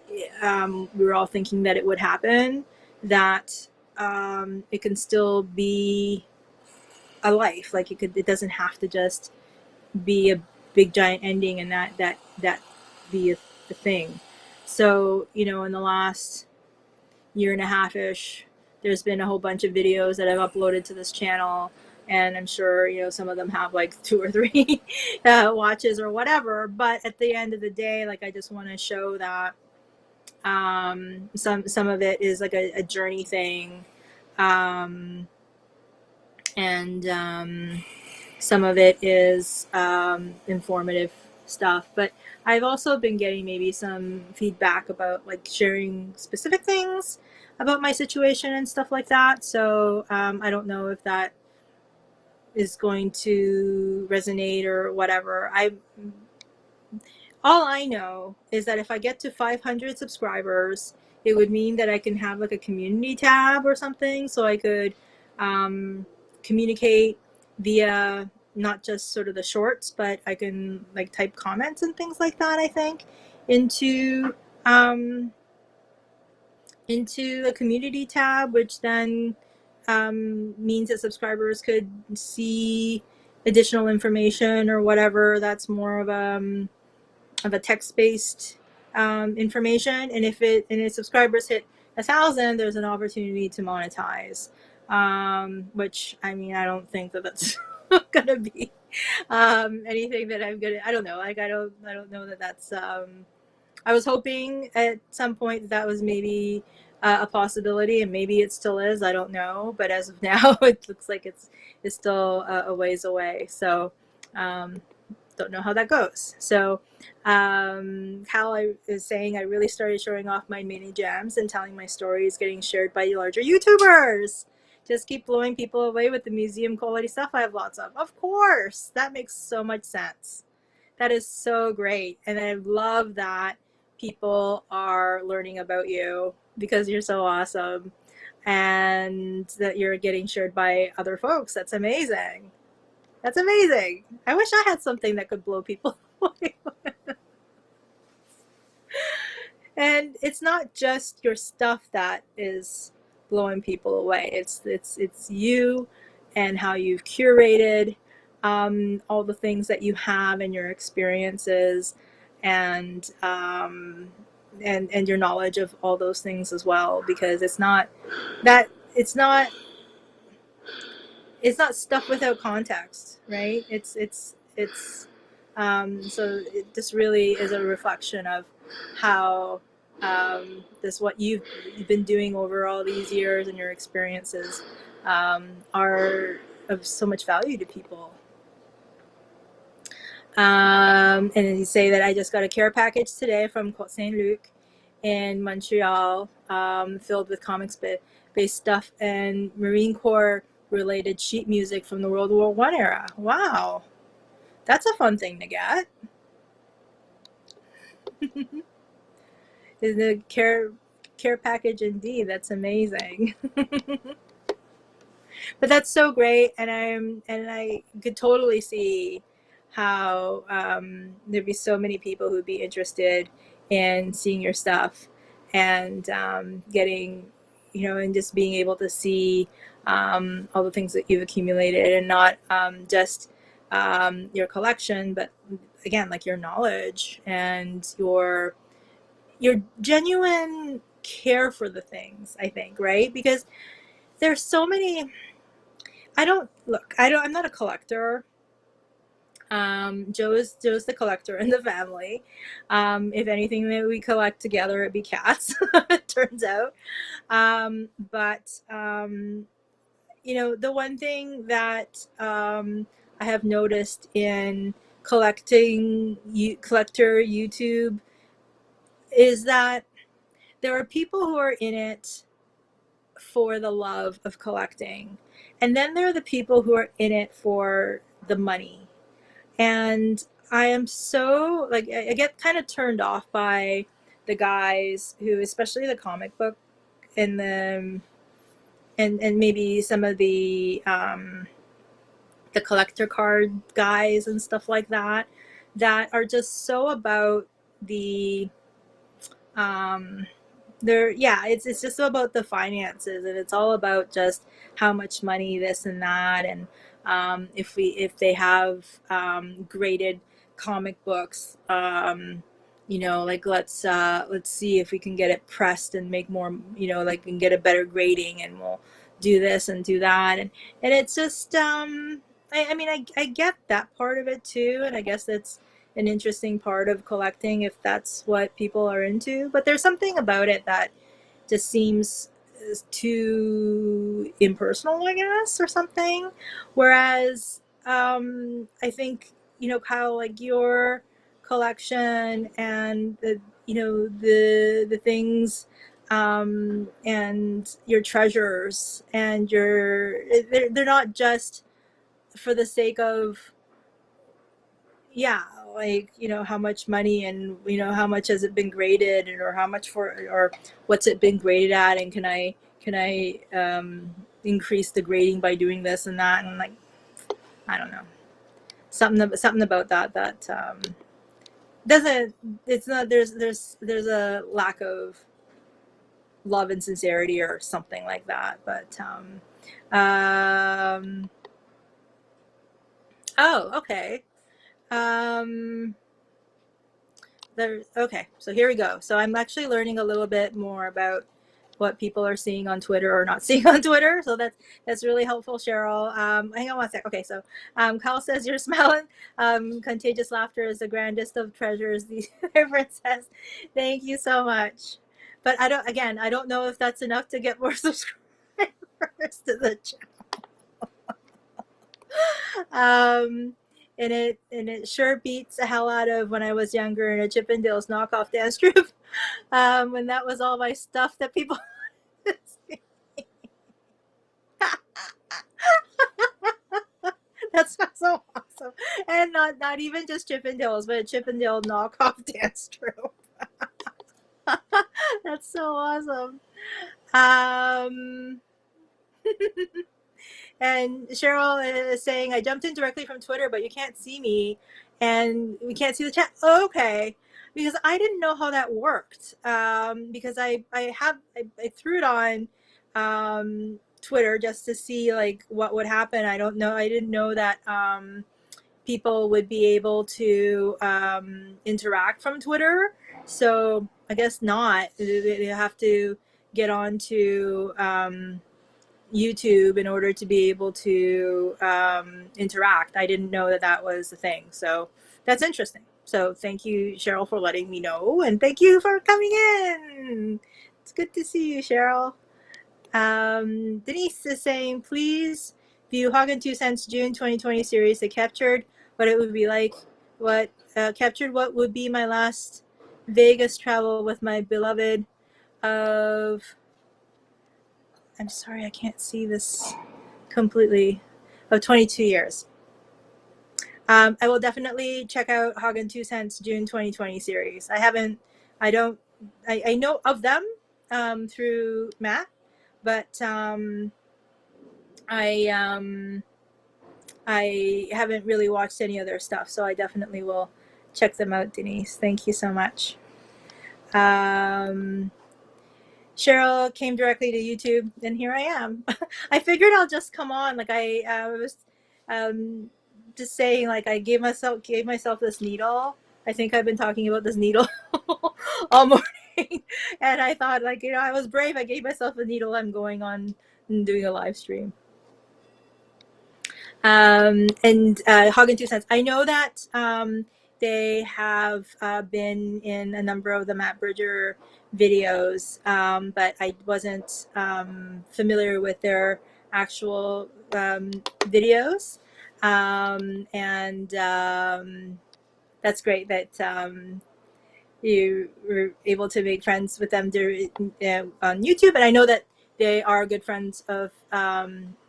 we were all thinking that it would happen, that it can still be a life. Like it doesn't have to just be a big giant ending and that be a thing. So in the last year and a half ish, there's been a whole bunch of videos that I've uploaded to this channel, and I'm sure some of them have like 2 or 3 watches or whatever. But at the end of the day, like I just want to show that some of it is like a journey thing, and some of it is informative stuff. But I've also been getting maybe some feedback about like sharing specific things about my situation and stuff like that. So I don't know if that is going to resonate or whatever. All I know is that if I get to 500 subscribers, it would mean that I can have like a community tab or something, so I could communicate via not just sort of the shorts, but I can like type comments and things like that, I think, into a community tab, which then means that subscribers could see additional information or whatever. That's more of a text-based information. And if subscribers hit 1,000, there's an opportunity to monetize. Which I mean, I don't think that that's gonna be anything that I'm gonna. I don't know. Like I don't know that that's. I was hoping at some point that was maybe a possibility, and maybe it still is. I don't know, but as of now, it looks like it's still a ways away. So. Don't know how that goes. So Cal is saying I really started showing off my mini gems and telling my stories getting shared by larger YouTubers. Just keep blowing people away with the museum quality stuff I have lots of. Of course, that makes so much sense. That is so great. And I love that people are learning about you because you're so awesome and that you're getting shared by other folks. That's amazing. That's amazing. I wish I had something that could blow people away. And it's not just your stuff that is blowing people away. It's you and how you've curated all the things that you have and your experiences, and your knowledge of all those things as well. Because it's not stuff without context, right? So it just really is a reflection of how this what you've been doing over all these years and your experiences are of so much value to people. And you say that I just got a care package today from Côte Saint Luc in Montreal, filled with comics based stuff and Marine Corps related sheet music from the World War I era. Wow, that's a fun thing to get. The care package indeed. That's amazing. But that's so great, and I could totally see how there'd be so many people who'd be interested in seeing your stuff and getting, and just being able to see all the things that you've accumulated, and not just your collection, but again, like your knowledge and your genuine care for the things, I think, right? Because there's so many. I'm not a collector. Joe's the collector in the family. If anything that we collect together, it'd be cats. It turns out. But the one thing that I have noticed in collector YouTube is that there are people who are in it for the love of collecting, and then there are the people who are in it for the money. And I am so, like, I get kind of turned off by the guys who, especially the comic book and and maybe some of the collector card guys and stuff like that, that are just so about the um it's just about the finances, and it's all about just how much money this and that. And if they have graded comic books, like let's see if we can get it pressed and make more, like, and get a better grading, and we'll do this and do that. And it's just I get that part of it too, and I guess that's an interesting part of collecting if that's what people are into. But there's something about it that just seems too impersonal, I guess, or something. Whereas I think, Kyle, like your collection and the things and your treasures and they're not just for the sake of, yeah, like, how much money, and how much has it been graded, or how much for, or what's it been graded at, and can I increase the grading by doing this and that. And, like, I don't know, something about that doesn't, it's not, there's a lack of love and sincerity or something like that. But oh, okay. um okay, so here we go. So I'm actually learning a little bit more about what people are seeing on Twitter or not seeing on Twitter. So that's really helpful, Cheryl. Hang on one sec. Okay, so Kyle says your smiling, contagious laughter is the grandest of treasures. The princess. Thank you so much. But I don't know if that's enough to get more subscribers to the channel. Um, and it sure beats the hell out of when I was younger in a Chippendales knockoff dance troupe. When that was all my stuff that people. That's so awesome, and not even just Chippendales, but a Chippendale knockoff dance troupe. That's so awesome. Um, And Cheryl is saying, I jumped in directly from Twitter, but you can't see me and we can't see the chat. Oh, okay. Because I didn't know how that worked. Because I threw it on Twitter just to see, like, what would happen. I don't know. I didn't know that people would be able to interact from Twitter. So I guess not. They have to get on to YouTube in order to be able to interact. I didn't know that was a thing. So that's interesting. So thank you, Cheryl, for letting me know, and thank you for coming in. It's good to see you, Cheryl. Denise is saying, please view Hagen 2 Cents June 2020 series. They captured what it would be like, captured what would be my last Vegas travel with my beloved of, I'm sorry, I can't see this completely, of 22 years. I will definitely check out Hagen 2 Cents June 2020 series. I know of them through Matt, but I haven't really watched any of their stuff, so I definitely will check them out, Denise. Thank you so much. Cheryl came directly to YouTube, and here I am. I figured I'll just come on. Like I was just saying, like I gave myself this needle. I think I've been talking about this needle all morning, and I thought, like, I was brave. I gave myself a needle. I'm going on and doing a live stream. And Hagen 2 Cents. I know that they have been in a number of the Matt Bridger videos, but I wasn't familiar with their actual videos. And that's great that you were able to make friends with them on YouTube. And I know that they are good friends of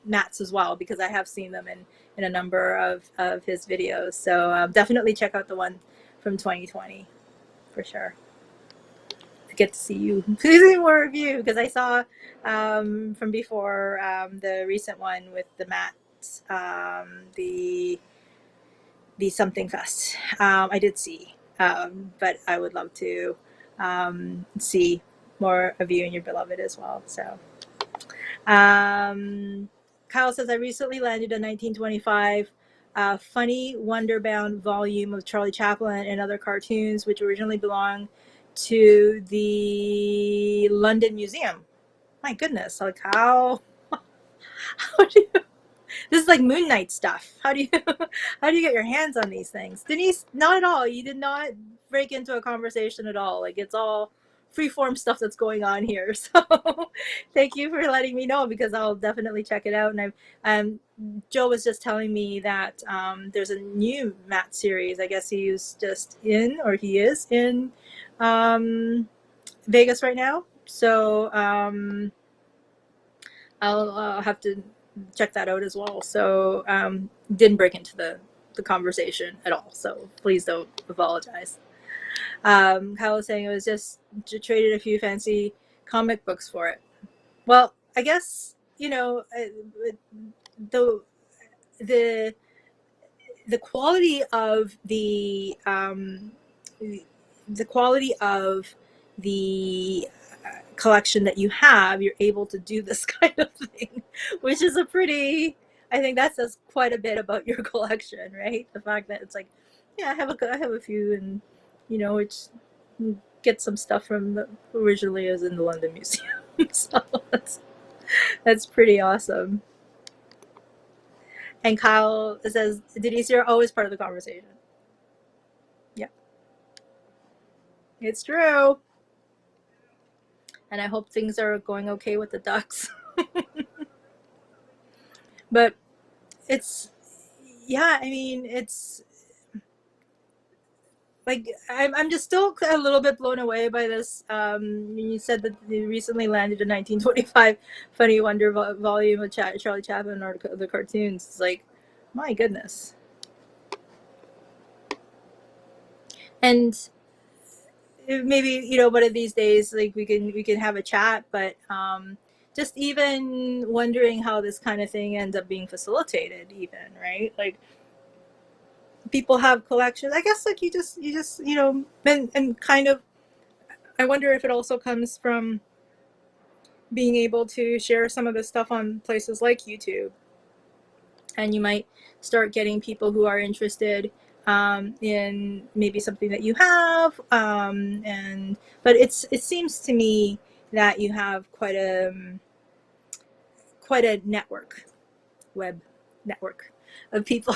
Matt's as well, because I have seen them in a number of his videos. So definitely check out the one from 2020 for sure. I get to see you, see more of you, because I saw from before the recent one with the Matt, the Something Fest. I did see, but I would love to see more of you and your beloved as well. So, Kyle says, I recently landed a 1925 funny Wonderbound volume of Charlie Chaplin and other cartoons, which originally belonged to the London Museum. My goodness, like how do you, this is like Moon Knight stuff. How do you get your hands on these things? Denise, not at all. You did not break into a conversation at all. Like it's all freeform stuff that's going on here. So thank you for letting me know, because I'll definitely check it out. And Joe was just telling me that there's a new Matt series. I guess he is in Vegas right now. So I'll have to check that out as well. So didn't break into the conversation at all, so please don't apologize. Kyle was saying it was just traded a few fancy comic books for it. Well, I guess the quality of the quality of the collection that you have, you're able to do this kind of thing, which is I think that says quite a bit about your collection, right? The fact that it's like, yeah, I have a few, and it's get some stuff from originally is in the London Museum. So that's pretty awesome. And Kyle says, Denise, you're always part of the conversation. Yeah, it's true. And I hope things are going okay with the ducks. But it's like I'm just still a little bit blown away by this. You said that you recently landed a 1925 Funny Wonder volume of Charlie Chaplin or the cartoons. It's like, my goodness. And maybe one of these days, like we can have a chat, but just even wondering how this kind of thing ends up being facilitated, even, right? Like people have collections, I guess, like you just and kind of, I wonder if it also comes from being able to share some of this stuff on places like YouTube, and you might start getting people who are interested in maybe something that you have, but it seems to me that you have quite a web network. of people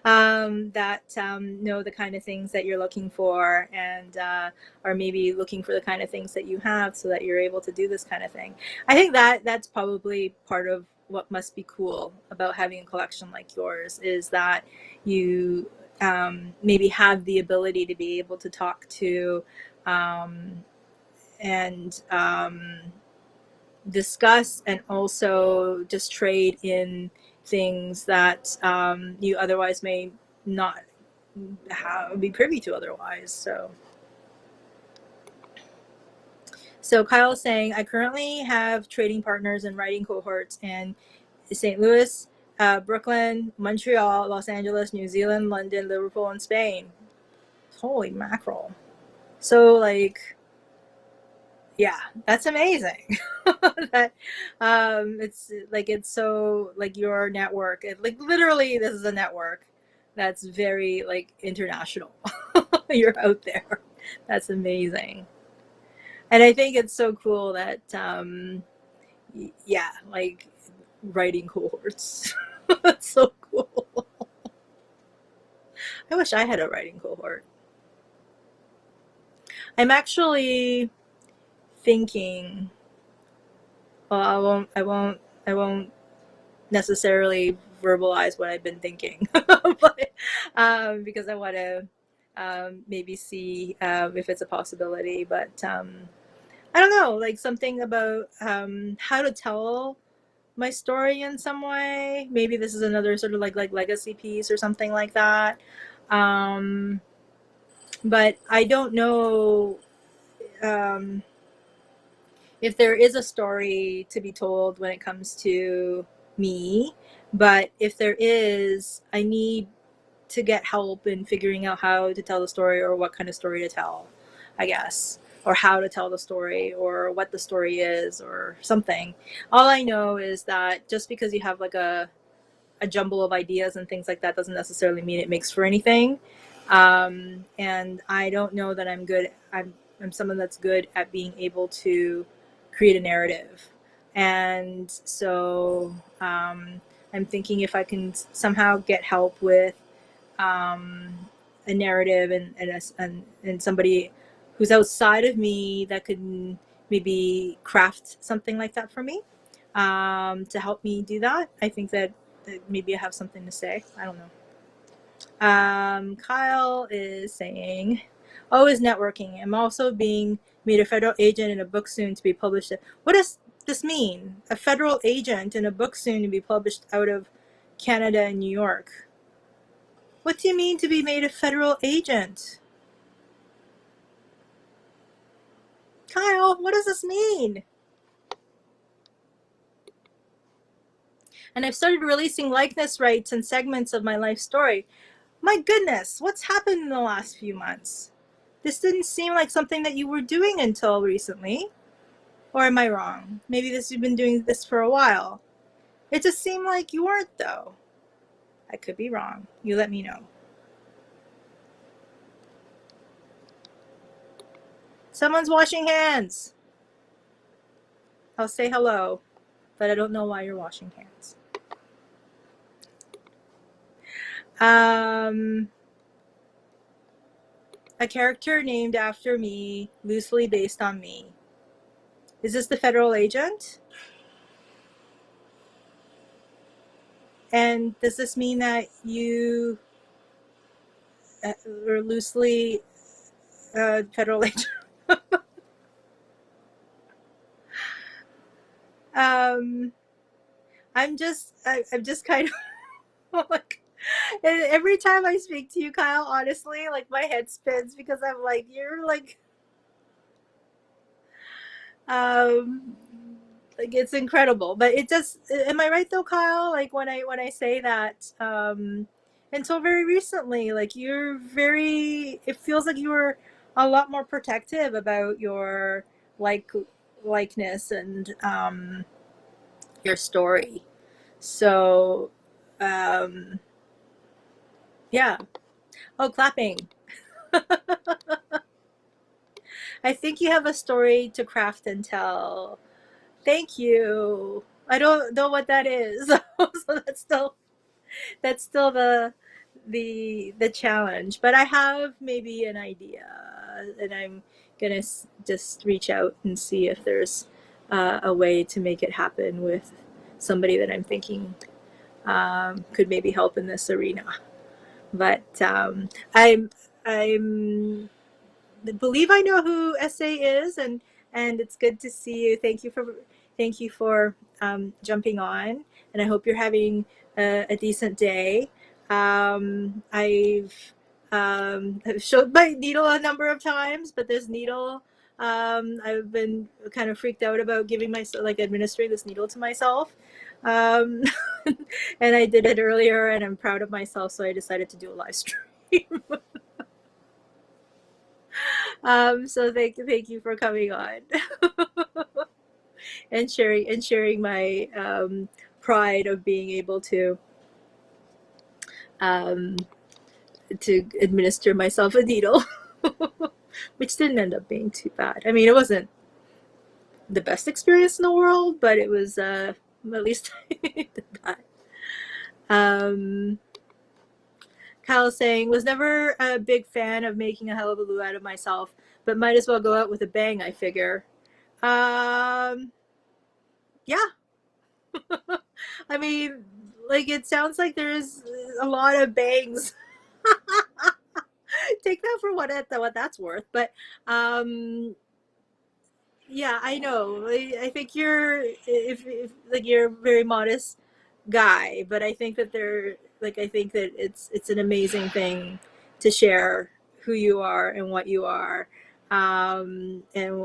that know the kind of things that you're looking for, and are maybe looking for the kind of things that you have, so that you're able to do this kind of thing. I think that that's probably part of what must be cool about having a collection like yours, is that you maybe have the ability to be able to talk to and discuss, and also just trade in things that you otherwise may not be privy to otherwise. So Kyle's saying, I currently have trading partners and writing cohorts in St. Louis, Brooklyn, Montreal, Los Angeles, New Zealand, London, Liverpool, and Spain. Holy mackerel. So like, yeah, that's amazing. That it's like, it's so like your network, like literally this is a network that's very like international. You're out there. That's amazing. And I think it's so cool that yeah, like writing cohorts. That's so cool. I wish I had a writing cohort. I'm actually thinking, well, I won't necessarily verbalize what I've been thinking, but because I want to maybe see if it's a possibility. But I don't know, like something about how to tell my story in some way. Maybe this is another sort of like legacy piece or something like that. Um, but I don't know um, if there is a story to be told when it comes to me. But if there is, I need to get help in figuring out how to tell the story, or what kind of story to tell, I guess, or how to tell the story, or what the story is, or something. All I know is that just because you have like a jumble of ideas and things like that doesn't necessarily mean it makes for anything. And I don't know that I'm good. I'm someone that's good at being able to create a narrative. And so I'm thinking if I can somehow get help with um, a narrative, and somebody who's outside of me that could maybe craft something like that for me, to help me do that. I think that maybe I have something to say. I don't know. Kyle is saying, "Oh, is networking. I'm also being made a federal agent in a book soon to be published." What does this mean? A federal agent in a book soon to be published out of Canada and New York. What do you mean to be made a federal agent? Kyle, what does this mean? And I've started releasing likeness rights and segments of my life story. My goodness, what's happened in the last few months? This didn't seem like something that you were doing until recently. Or am I wrong? Maybe you've been doing this for a while. It just seemed like you weren't, though. I could be wrong. You let me know. Someone's washing hands. I'll say hello, but I don't know why you're washing hands. A character named after me, loosely based on me. Is this the federal agent? And does this mean that you are loosely federal agent? um, I'm just kind of like, and every time I speak to you, Kyle, honestly, like my head spins, because I'm like, you're um, like it's incredible. But it just, am I right though, Kyle? Like when I say that, until very recently, like you're very, it feels like you were a lot more protective about your like likeness and your story. So um yeah. Oh, clapping. I think you have a story to craft and tell. Thank you. I don't know what that is. So that's still That's still the challenge. But I have maybe an idea, and I'm gonna just reach out and see if there's a way to make it happen with somebody that I'm thinking could maybe help in this arena. But I'm believe I know who SA is, and it's good to see you. Thank you for jumping on, and I hope you're having a decent day. I've showed my needle a number of times, but this needle, I've been kind of freaked out about giving myself, like administering this needle to myself. Um, and I did it earlier, and I'm proud of myself, so I decided to do a live stream. So thank you for coming on and sharing my pride of being able um, to administer myself a needle, which didn't end up being too bad. I mean, it wasn't the best experience in the world, but it was at least I did that. Kyle saying, was never a big fan of making a hullabaloo out of myself, but might as well go out with a bang, I figure. Yeah. I mean, like it sounds like there's a lot of bangs. Take that for what that's worth. But yeah, I know. I think if like you're a very modest guy, but I think that I think that it's an amazing thing to share who you are and what you are, and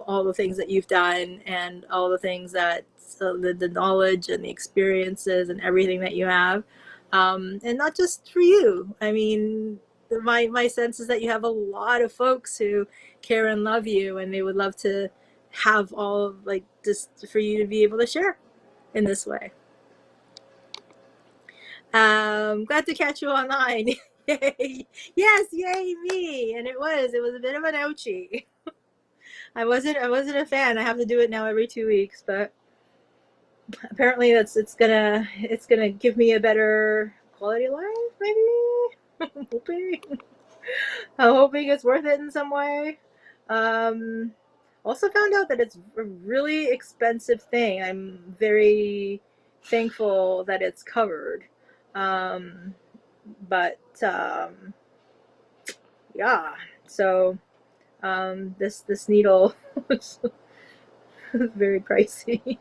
all the things that you've done and all the things that the knowledge and the experiences and everything that you have, and not just for you. I mean, my sense is that you have a lot of folks who care and love you, and they would love to have all of, like, just for you to be able to share in this way. Glad to catch you online. Yay. Yes, yay me. And it was a bit of an ouchie. I wasn't a fan. I have to do it now every 2 weeks, but apparently it's gonna give me a better quality of life, maybe. I'm hoping. I'm hoping it's worth it in some way. Um, Also found out that it's a really expensive thing. I'm very thankful that it's covered. Um, but yeah, so this needle was very pricey,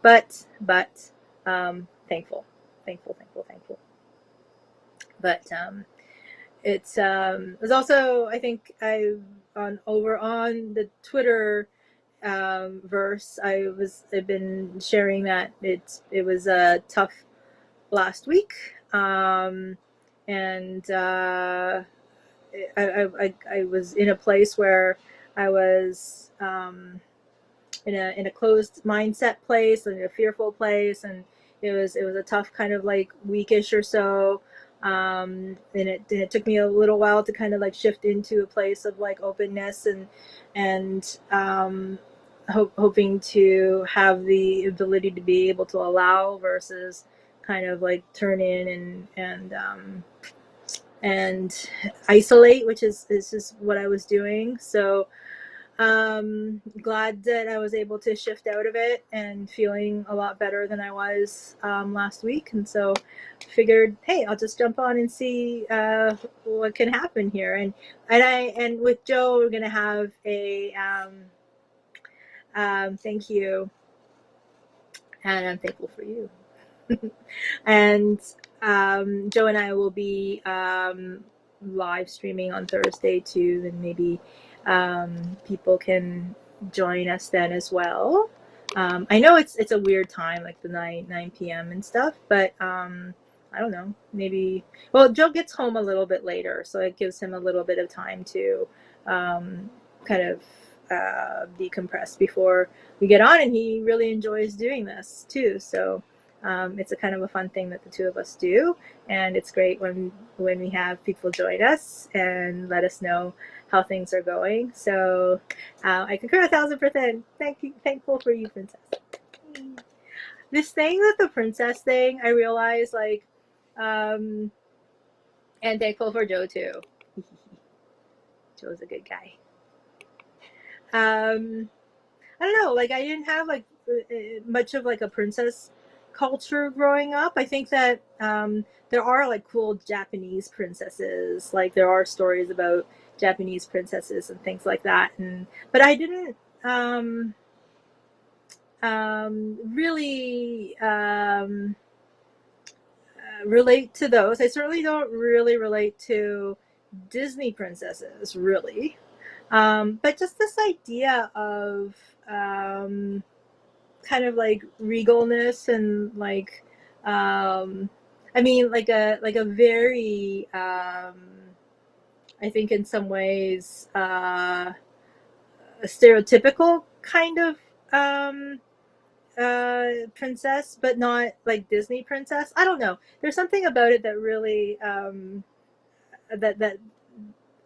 but thankful. But it was also, I think, on the Twitter verse. I've been sharing that it was a tough last week, and I was in a place where I was in a closed mindset place, in a fearful place, and it was a tough kind of like weekish or so. And it took me a little while to kind of like shift into a place of like openness and hoping to have the ability to be able to allow versus kind of like turn in and isolate, which is just what I was doing. So glad that I was able to shift out of it and feeling a lot better than I was last week. And so figured, hey, I'll just jump on and see what can happen here. And with Joe, we're gonna have a thank you, and I'm thankful for you. And Joe and I will be live streaming on Thursday too, and maybe people can join us then as well. I know it's a weird time, like the 9 p.m. and stuff, but I don't know. Maybe, well, Joe gets home a little bit later, so it gives him a little bit of time to kind of decompress before we get on, and he really enjoys doing this too. So it's a kind of a fun thing that the two of us do, and it's great when we have people join us and let us know how things are going. So I concur 1,000%. Thankful for you, Princess. This thing that the princess thing, I realized, like, And thankful for Joe too. Joe's a good guy. I don't know, like I didn't have like much of like a princess culture growing up. I think that there are like cool Japanese princesses. Like there are stories about Japanese princesses and things like that. And but I didn't really relate to those. I certainly don't really relate to Disney princesses, really. But just this idea of kind of like regalness and like I mean like a very I think in some ways a stereotypical kind of princess, but not like Disney princess. I don't know. There's something about it that really that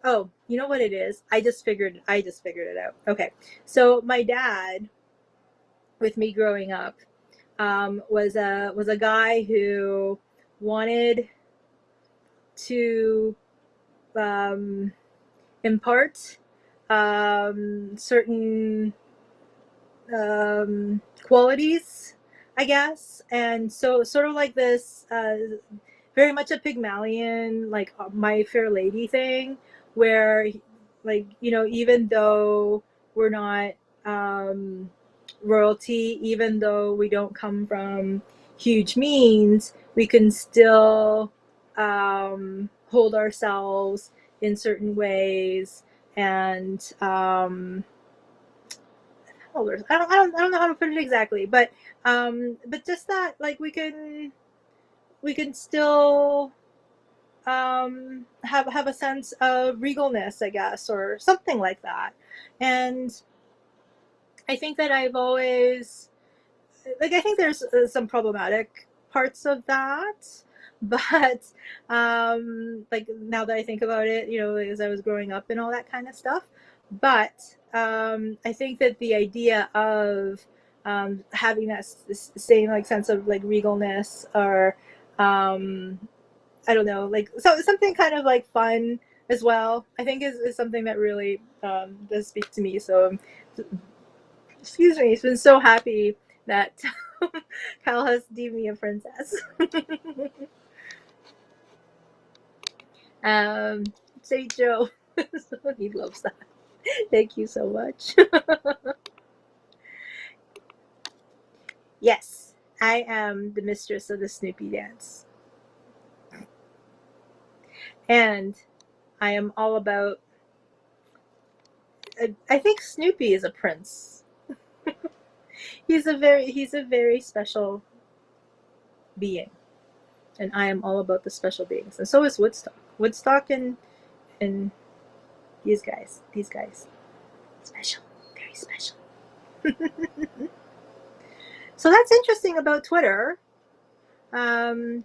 oh, you know what it is? I just figured it out. Okay. So my dad with me growing up was a guy who wanted to um, impart certain qualities, I guess, and so sort of like this, very much a Pygmalion, like My Fair Lady thing, where, like you know, even though we're not royalty, even though we don't come from huge means, we can still hold ourselves in certain ways and I don't know how to put it exactly, but just that like we can still have a sense of regalness, I guess, or something like that. And I think that I've always like I think there's some problematic parts of that, but like now that I think about it, you know, as I was growing up and all that kind of stuff, but I think that the idea of having that same like sense of like regalness or I don't know, like so something kind of like fun as well, I think is something that really does speak to me. So excuse me, he's been so happy that Kyle has deemed me a princess. um, say Joe. He loves that. Thank you so much. Yes, I am the mistress of the Snoopy dance. And I am all about. I think Snoopy is a prince. He's a very special being, and I am all about the special beings. And so is Woodstock. Woodstock and these guys, special, very special. So that's interesting about Twitter. Um,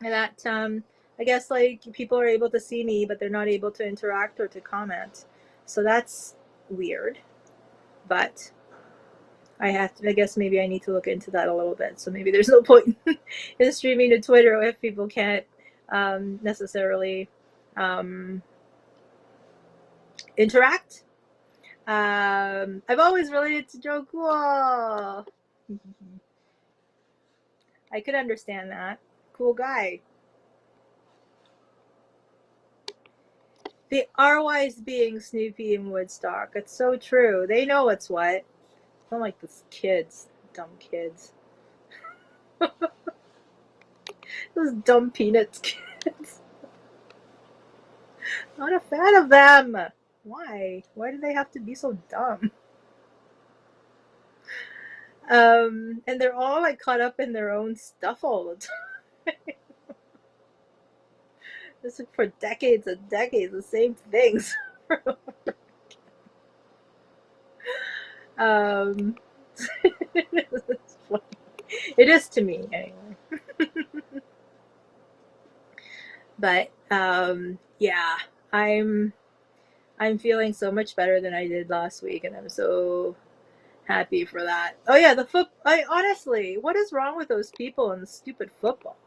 that I guess like people are able to see me, but they're not able to interact or to comment. So that's weird. But I have to. I guess maybe I need to look into that a little bit. So maybe there's no point in streaming to Twitter if people can't necessarily um, interact. I've always related to Joe Cool. I could understand that. Cool guy. The RYs being Snoopy and Woodstock. It's so true. They know what's what. I don't like these kids. Dumb kids. Those dumb Peanuts kids. Not a fan of them. Why? Why do they have to be so dumb? And they're all like caught up in their own stuff all the time. This is for decades and decades, the same things. um, it's funny. It is to me anyway. But yeah, I'm feeling so much better than I did last week, and I'm so happy for that. Oh yeah, the foot. I honestly, what is wrong with those people and the stupid football?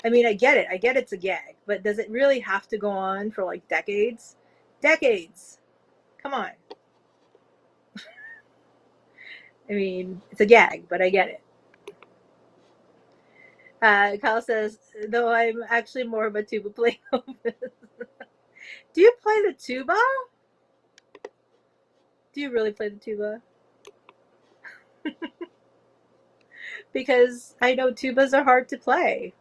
I mean, I get it. I get it's a gag, but does it really have to go on for like decades? Decades. Come on. I mean, it's a gag, but I get it. Kyle says, though I'm actually more of a tuba player. Do you play the tuba? Do you really play the tuba? Because I know tubas are hard to play,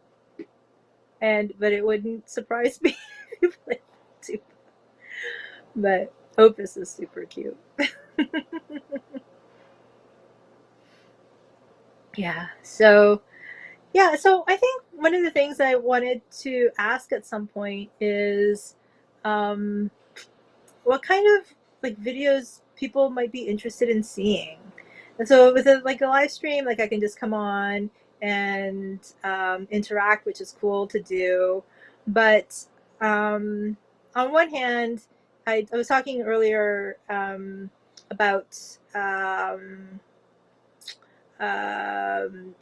but it wouldn't surprise me if you played the tuba. But Opus is super cute. Yeah. So I think one of the things I wanted to ask at some point is, um, what kind of like videos people might be interested in seeing. And so with like a live stream, like I can just come on and interact, which is cool to do. But on one hand, I was talking earlier about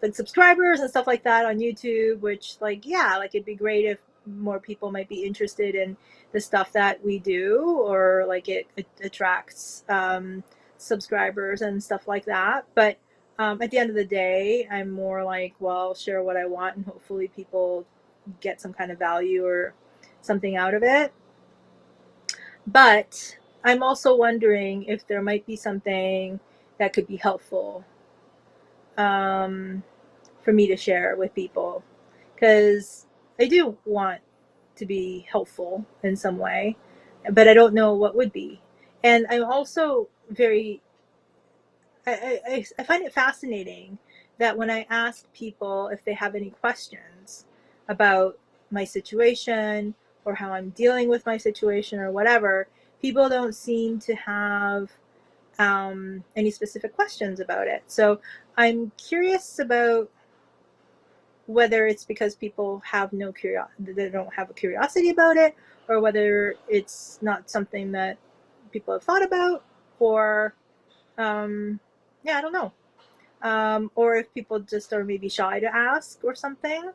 like subscribers and stuff like that on YouTube, which like, yeah, like it'd be great if more people might be interested in the stuff that we do, or like it attracts subscribers and stuff like that. But at the end of the day, I'm more like, well, share what I want and hopefully people get some kind of value or something out of it. But I'm also wondering if there might be something that could be helpful um, for me to share with people, because I do want to be helpful in some way, but I don't know what would be. And I'm also very, I find it fascinating that when I ask people if they have any questions about my situation or how I'm dealing with my situation or whatever, people don't seem to have any specific questions about it. So I'm curious about whether it's because people have no curiosity, they don't have a curiosity about it, or whether it's not something that people have thought about, or yeah, I don't know, or if people just are maybe shy to ask or something.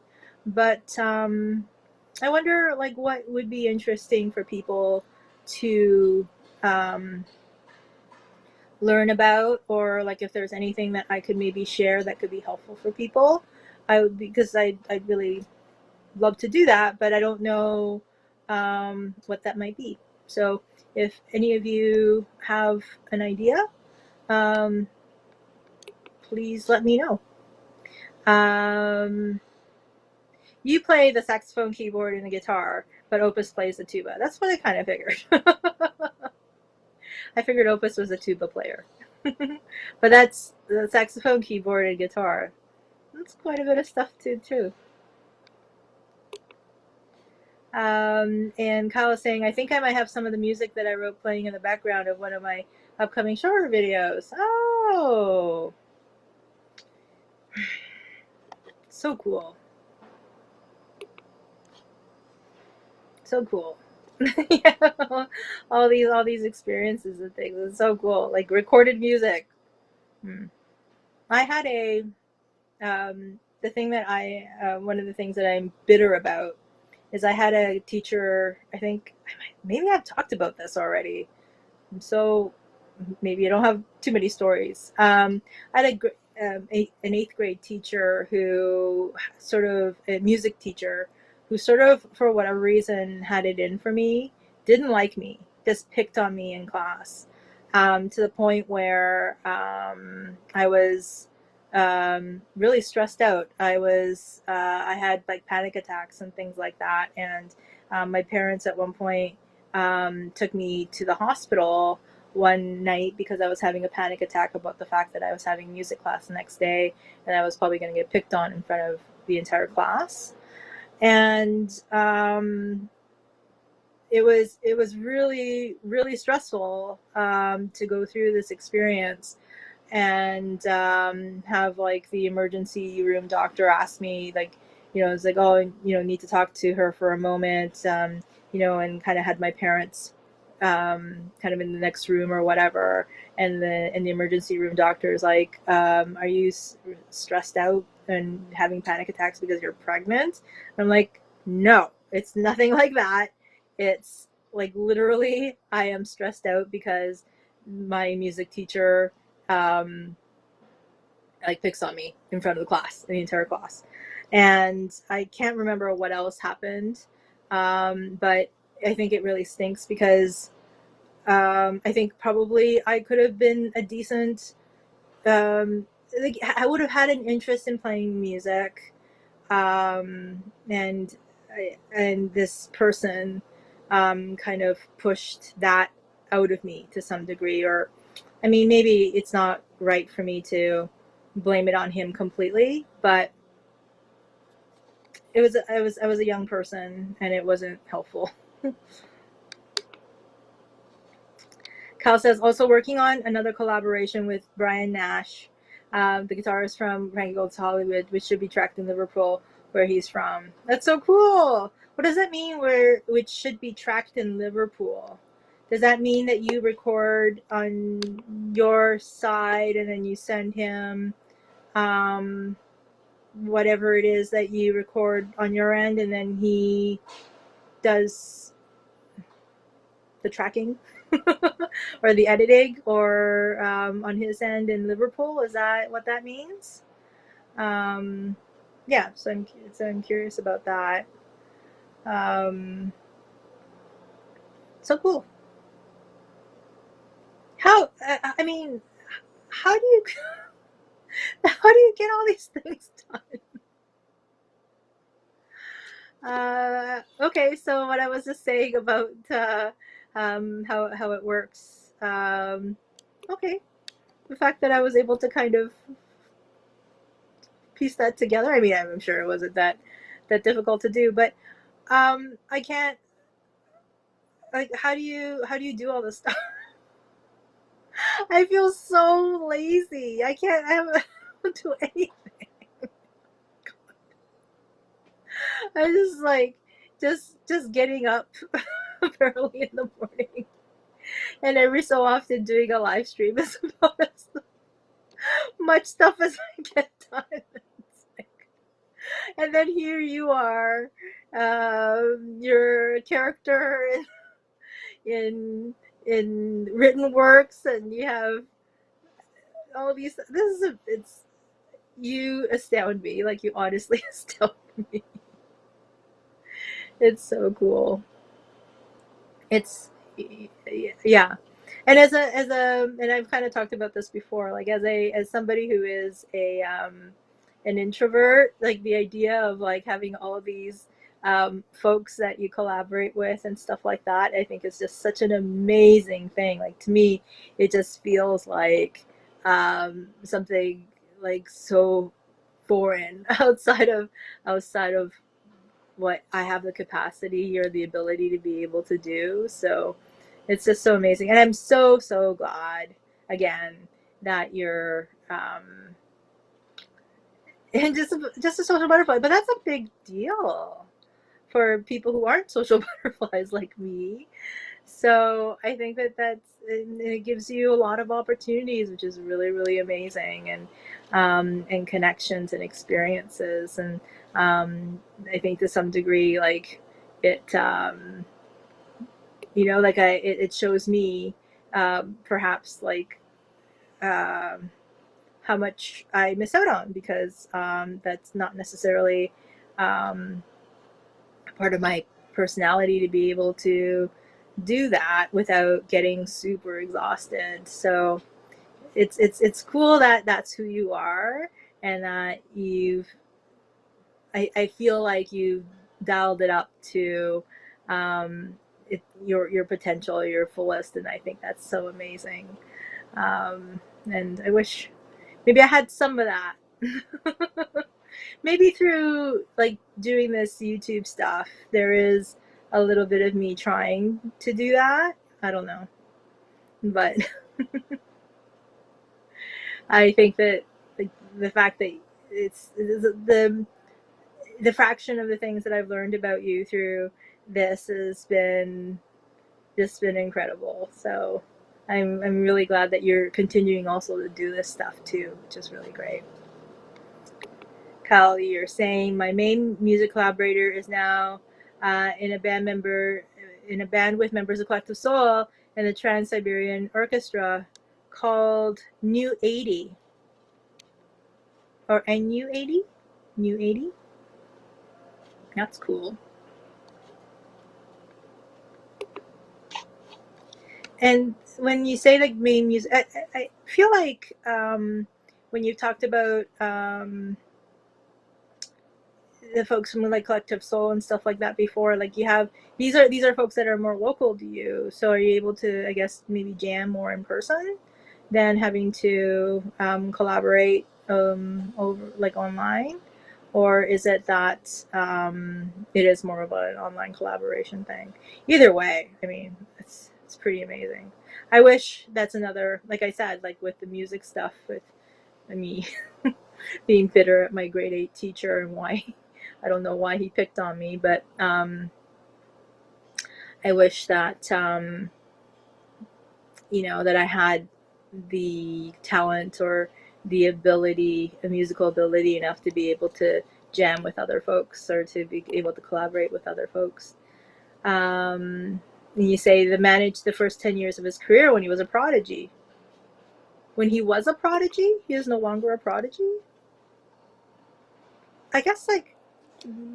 But I wonder like what would be interesting for people to um, learn about, or like if there's anything that I could maybe share that could be helpful for people. I would, because I'd really love to do that, but I don't know what that might be. So if any of you have an idea, um, please let me know. You play the saxophone, keyboard, and the guitar, but Opus plays the tuba. That's what I kind of figured. I figured Opus was a tuba player. But that's the saxophone, keyboard, and guitar. That's quite a bit of stuff too. And Kyle is saying, I think I might have some of the music that I wrote playing in the background of one of my upcoming shorter videos. Oh, so cool. So cool. Yeah. all these experiences and things. It's so cool. Like recorded music. Hmm. I had the thing that one of the things that I'm bitter about is I had a teacher, I think, maybe I've talked about this already. So maybe I don't have too many stories. I had an eighth grade teacher who sort of, a music teacher who sort of, for whatever reason, had it in for me, didn't like me, just picked on me in class, to the point where I was really stressed out. I had like panic attacks and things like that. And my parents at one point took me to the hospital one night because I was having a panic attack about the fact that I was having music class the next day and I was probably going to get picked on in front of the entire class. And it was really really stressful to go through this experience and have like the emergency room doctor ask me, like, it's like, oh, need to talk to her for a moment, and kind of had my parents kind of in the next room or whatever, and the emergency room doctor is like, are you stressed out and having panic attacks because you're pregnant? And I'm like, no, it's nothing like that. It's like literally I am stressed out because my music teacher like picks on me in front of the class, the entire class. And I can't remember what else happened. But I think it really stinks because I think probably I could have been a decent, like I would have had an interest in playing music. And this person kind of pushed that out of me to some degree. Or I mean, maybe it's not right for me to blame it on him completely, but I was a young person and it wasn't helpful. Cal says, also working on another collaboration with Brian Nash, the guitarist from Frankie Gold's Hollywood, which should be tracked in Liverpool, where he's from. That's so cool. What does that mean, which should be tracked in Liverpool? Does that mean that you record on your side and then you send him whatever it is that you record on your end, and then he does the tracking or the editing, or on his end in Liverpool? Is that what that means? Yeah, so I'm curious about that. So cool. How I mean, how do you how do you get all these things done? Okay, so what I was just saying about how it works. Okay, the fact that I was able to kind of piece that together. I mean, I'm sure it wasn't that difficult to do, but I can't. Like, how do you do all this stuff? I feel so lazy. I can't. I don't do anything. I just like just getting up early in the morning, and every so often doing a live stream is about as much stuff as I get done. Like, and then here you are, your character in written works, and you have all these. This is it's you astound me. Like, you honestly astound me. It's so cool. It's yeah. And and I've kind of talked about this before, like as somebody who is a an introvert, like the idea of like having all of these folks that you collaborate with and stuff like that, I think is just such an amazing thing. Like, to me, it just feels like something like so foreign outside of what I have the capacity or the ability to be able to do. So it's just so amazing. And I'm so glad, again, that you're and just a social butterfly. But that's a big deal for people who aren't social butterflies like me. So I think it gives you a lot of opportunities, which is really amazing, and connections and experiences. And I think to some degree, like it, like it shows me perhaps like how much I miss out on, because that's not necessarily part of my personality to be able to do that without getting super exhausted. So it's cool that that's who you are, and that I feel like you've dialed it up to your potential, your fullest, and I think that's so amazing. And I wish maybe I had some of that. Maybe through like doing this YouTube stuff, there is a little bit of me trying to do that. I don't know, but I think that the fact that it's the fraction of the things that I've learned about you through this has been just been incredible. So I'm really glad that you're continuing also to do this stuff too, which is really great. Kyle, you're saying my main music collaborator is now in a band with members of Collective Soul and the Trans Siberian Orchestra called New 80 or NU 80. New 80. That's cool. And when you say like main music, I feel like when you talked about the folks from like Collective Soul and stuff like that before, like you have these are folks that are more local to you. So are you able to, I guess, maybe jam more in person than having to collaborate over like online, or is it that it is more of an online collaboration thing? Either way, I mean, it's pretty amazing. I wish that's another, like I said, like with the music stuff, with me being bitter at my grade 8 teacher and why I don't know why he picked on me, but I wish that that I had the talent or the ability, a musical ability enough to be able to jam with other folks or to be able to collaborate with other folks. And you say to manage the first 10 years of his career when he was a prodigy. When he was a prodigy, he is no longer a prodigy. I guess like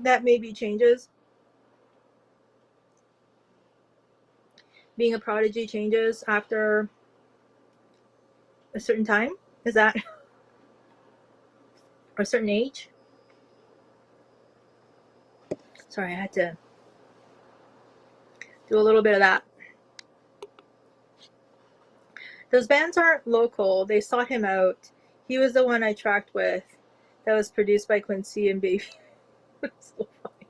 that maybe changes. Being a prodigy changes after a certain time. Is that or a certain age? Sorry, I had to do a little bit of that. Those bands aren't local. They sought him out. He was the one I tracked with. That was produced by Quincy and Baby. So funny.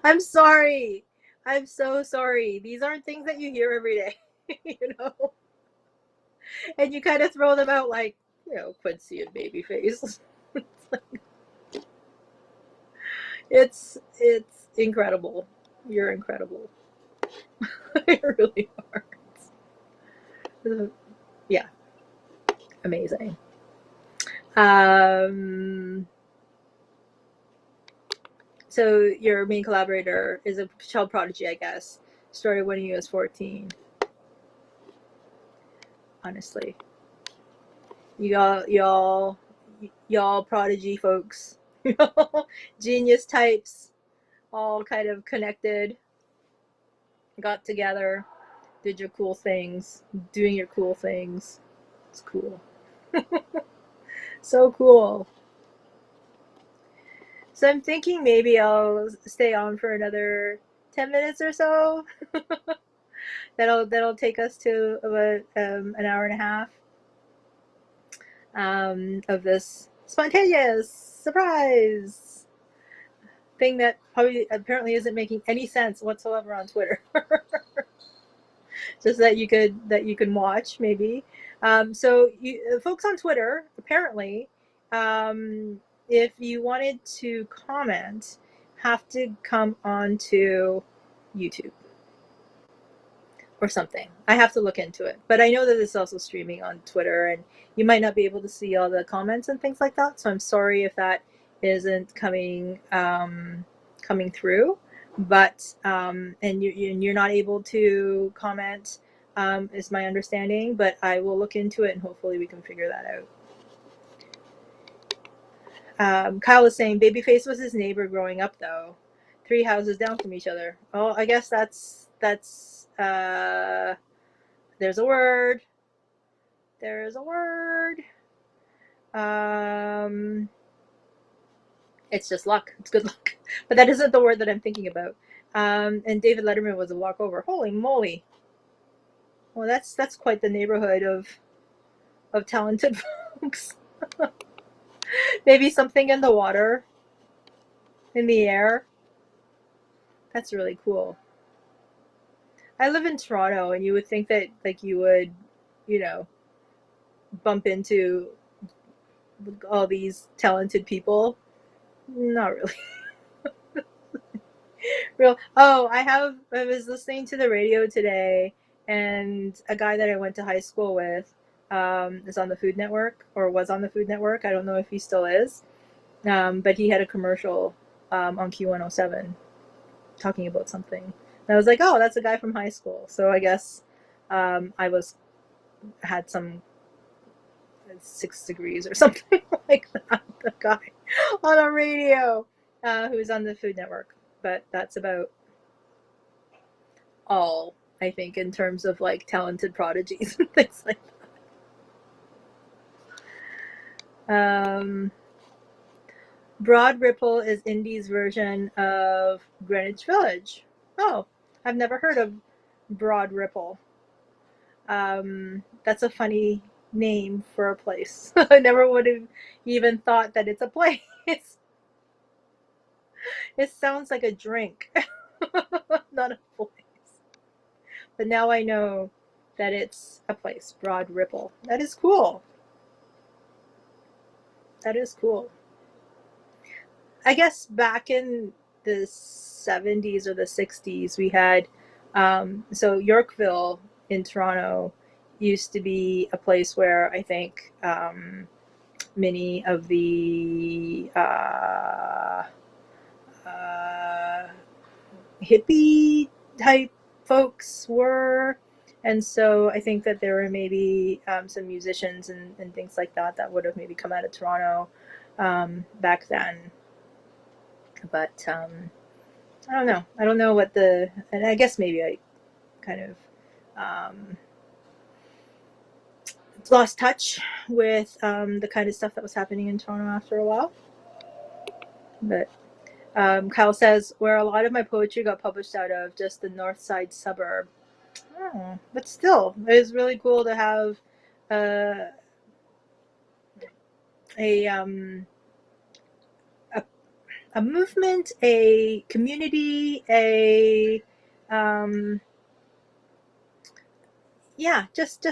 I'm sorry. I'm so sorry. These aren't things that you hear every day, you know. And you kind of throw them out like, Quincy and Babyface. It's incredible. You're incredible. You really are. Yeah, amazing. So your main collaborator is a child prodigy, I guess. Started when he was 14. Honestly, y'all prodigy folks, genius types, all kind of connected, got together, did your cool things, doing your cool things. It's cool. So cool. So I'm thinking maybe I'll stay on for another 10 minutes or so. That'll take us to about an hour and a half of this spontaneous surprise thing that probably apparently isn't making any sense whatsoever on Twitter. Just that you can watch maybe. So folks on Twitter, apparently, if you wanted to comment, have to come onto YouTube or something. I have to look into it. But I know that it's also streaming on Twitter, and you might not be able to see all the comments and things like that. So I'm sorry if that isn't coming through. But and you're not able to comment, is my understanding. But I will look into it, and hopefully we can figure that out. Kyle was saying Babyface was his neighbor growing up, though. 3 houses down from each other. Oh, I guess that's there's a word. There's a word. It's just luck. It's good luck. But that isn't the word that I'm thinking about. And David Letterman was a walkover. Holy moly. Well, that's quite the neighborhood of talented folks. Maybe something in the water, in the air. That's really cool. I live in Toronto, and you would think that like you would, bump into all these talented people. Not really. Real. Oh, I was listening to the radio today, and a guy that I went to high school with is on the Food Network, or was on the Food Network. I don't know if he still is, but he had a commercial on Q107 talking about something. And I was like, oh, that's a guy from high school. So I guess I had some 6 degrees or something like that. The guy on a radio who's on the Food Network, but that's about all I think in terms of like talented prodigies and things like that. Broad Ripple is Indy's version of Greenwich Village. Oh, I've never heard of Broad Ripple. That's a funny name for a place. I never would have even thought that it's a place. It sounds like a drink, not a place. But now I know that it's a place, Broad Ripple. That is cool. That is cool. I guess back in the 70s or the 60s, we had, so Yorkville in Toronto used to be a place where I think many of the hippie type folks were. And so I think that there were maybe some musicians and things like that that would have maybe come out of Toronto back then. But I don't know. I don't know what and I guess maybe I kind of lost touch with the kind of stuff that was happening in Toronto after a while. But Kyle says, where a lot of my poetry got published out of, just the north side suburb. Oh, but still, it was really cool to have a, a movement, a community, yeah, just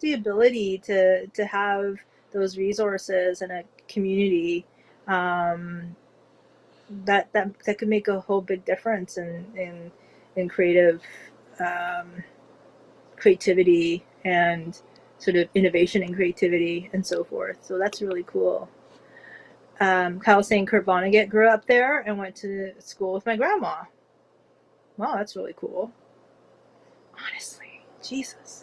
the ability to have those resources and a community that could make a whole big difference in creative creativity and sort of innovation and creativity and so forth. So that's really cool. Kyle saying Kurt Vonnegut grew up there and went to school with my grandma. Wow, that's really cool. Honestly, Jesus.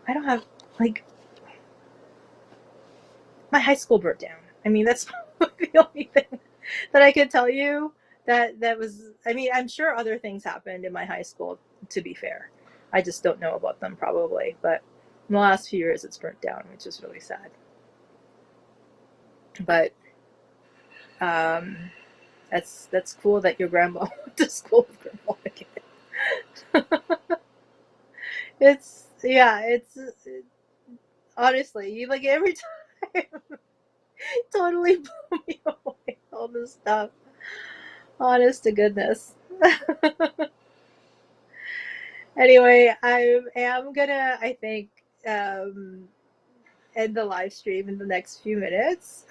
I don't have, like, my high school burnt down. I mean, that's the only thing that I could tell you that was, I mean, I'm sure other things happened in my high school, to be fair. I just don't know about them probably, but in the last few years it's burnt down, which is really sad. But that's cool that your grandma went to school with grandma again. It's honestly, you like every time totally blew me away, all this stuff. Honest to goodness. Anyway, I am gonna, I think, end the live stream in the next few minutes.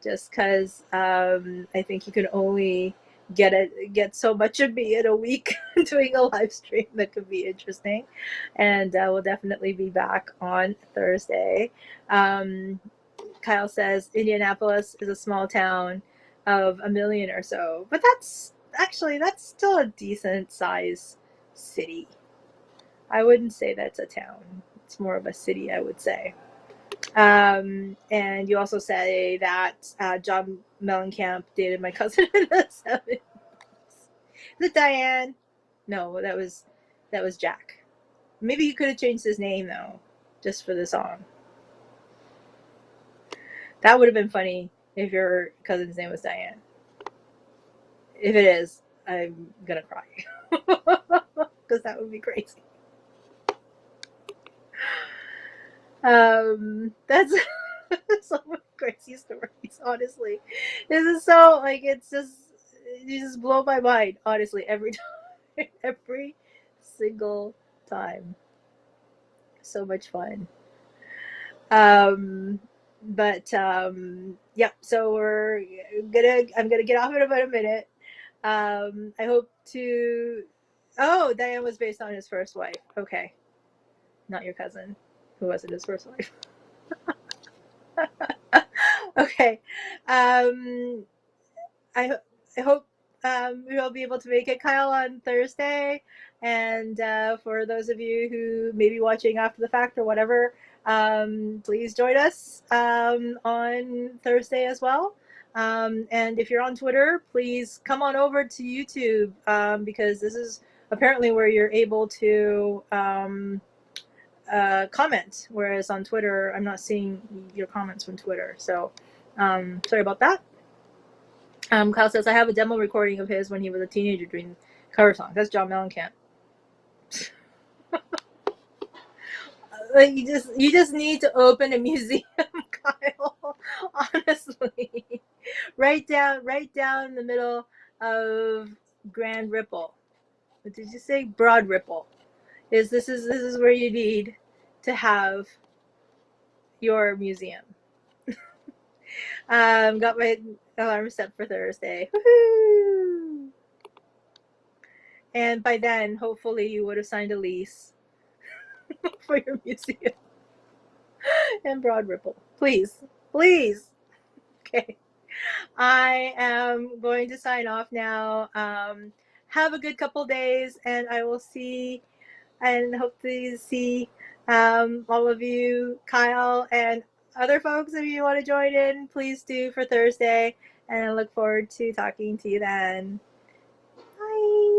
Just because I think you can only get so much of me in a week doing a live stream that could be interesting, and we'll definitely be back on Thursday. Kyle says Indianapolis is a small town of 1 million or so, but that's still a decent size city. I wouldn't say that's a town. It's more of a city, I would say. And you also say that John Mellencamp dated my cousin in the 70s. Is it Diane? No, that was Jack. Maybe he could have changed his name though, just for the song. That would have been funny if your cousin's name was Diane. If it is, I'm gonna cry because that would be crazy. That's so many crazy stories. Honestly, this is so like it's just you just blow my mind. Honestly, every time, every single time, so much fun. But yep. So I'm gonna get off in about a minute. I hope to. Oh, Diane was based on his first wife. Okay. Not your cousin, who wasn't his first wife. Okay. Um, I, I hope we'll be able to make it, Kyle, on Thursday. And for those of you who may be watching after the fact or whatever, please join us on Thursday as well. And if you're on Twitter, please come on over to YouTube because this is apparently where you're able to comment, whereas on Twitter, I'm not seeing your comments from Twitter. So sorry about that. Kyle says, I have a demo recording of his when he was a teenager doing cover songs. That's John Mellencamp. Like you just need to open a museum, Kyle. Honestly, right down in the middle of Grand Ripple. What did you say? Broad Ripple. This is where you need to have your museum. Got my alarm set for Thursday. Woohoo! And by then, hopefully, you would have signed a lease for your museum in Broad Ripple. Please, please. Okay. I am going to sign off now. Have a good couple days, and I will see and hopefully see all of you, Kyle, and other folks. If you want to join in, please do for Thursday. And I look forward to talking to you then. Bye.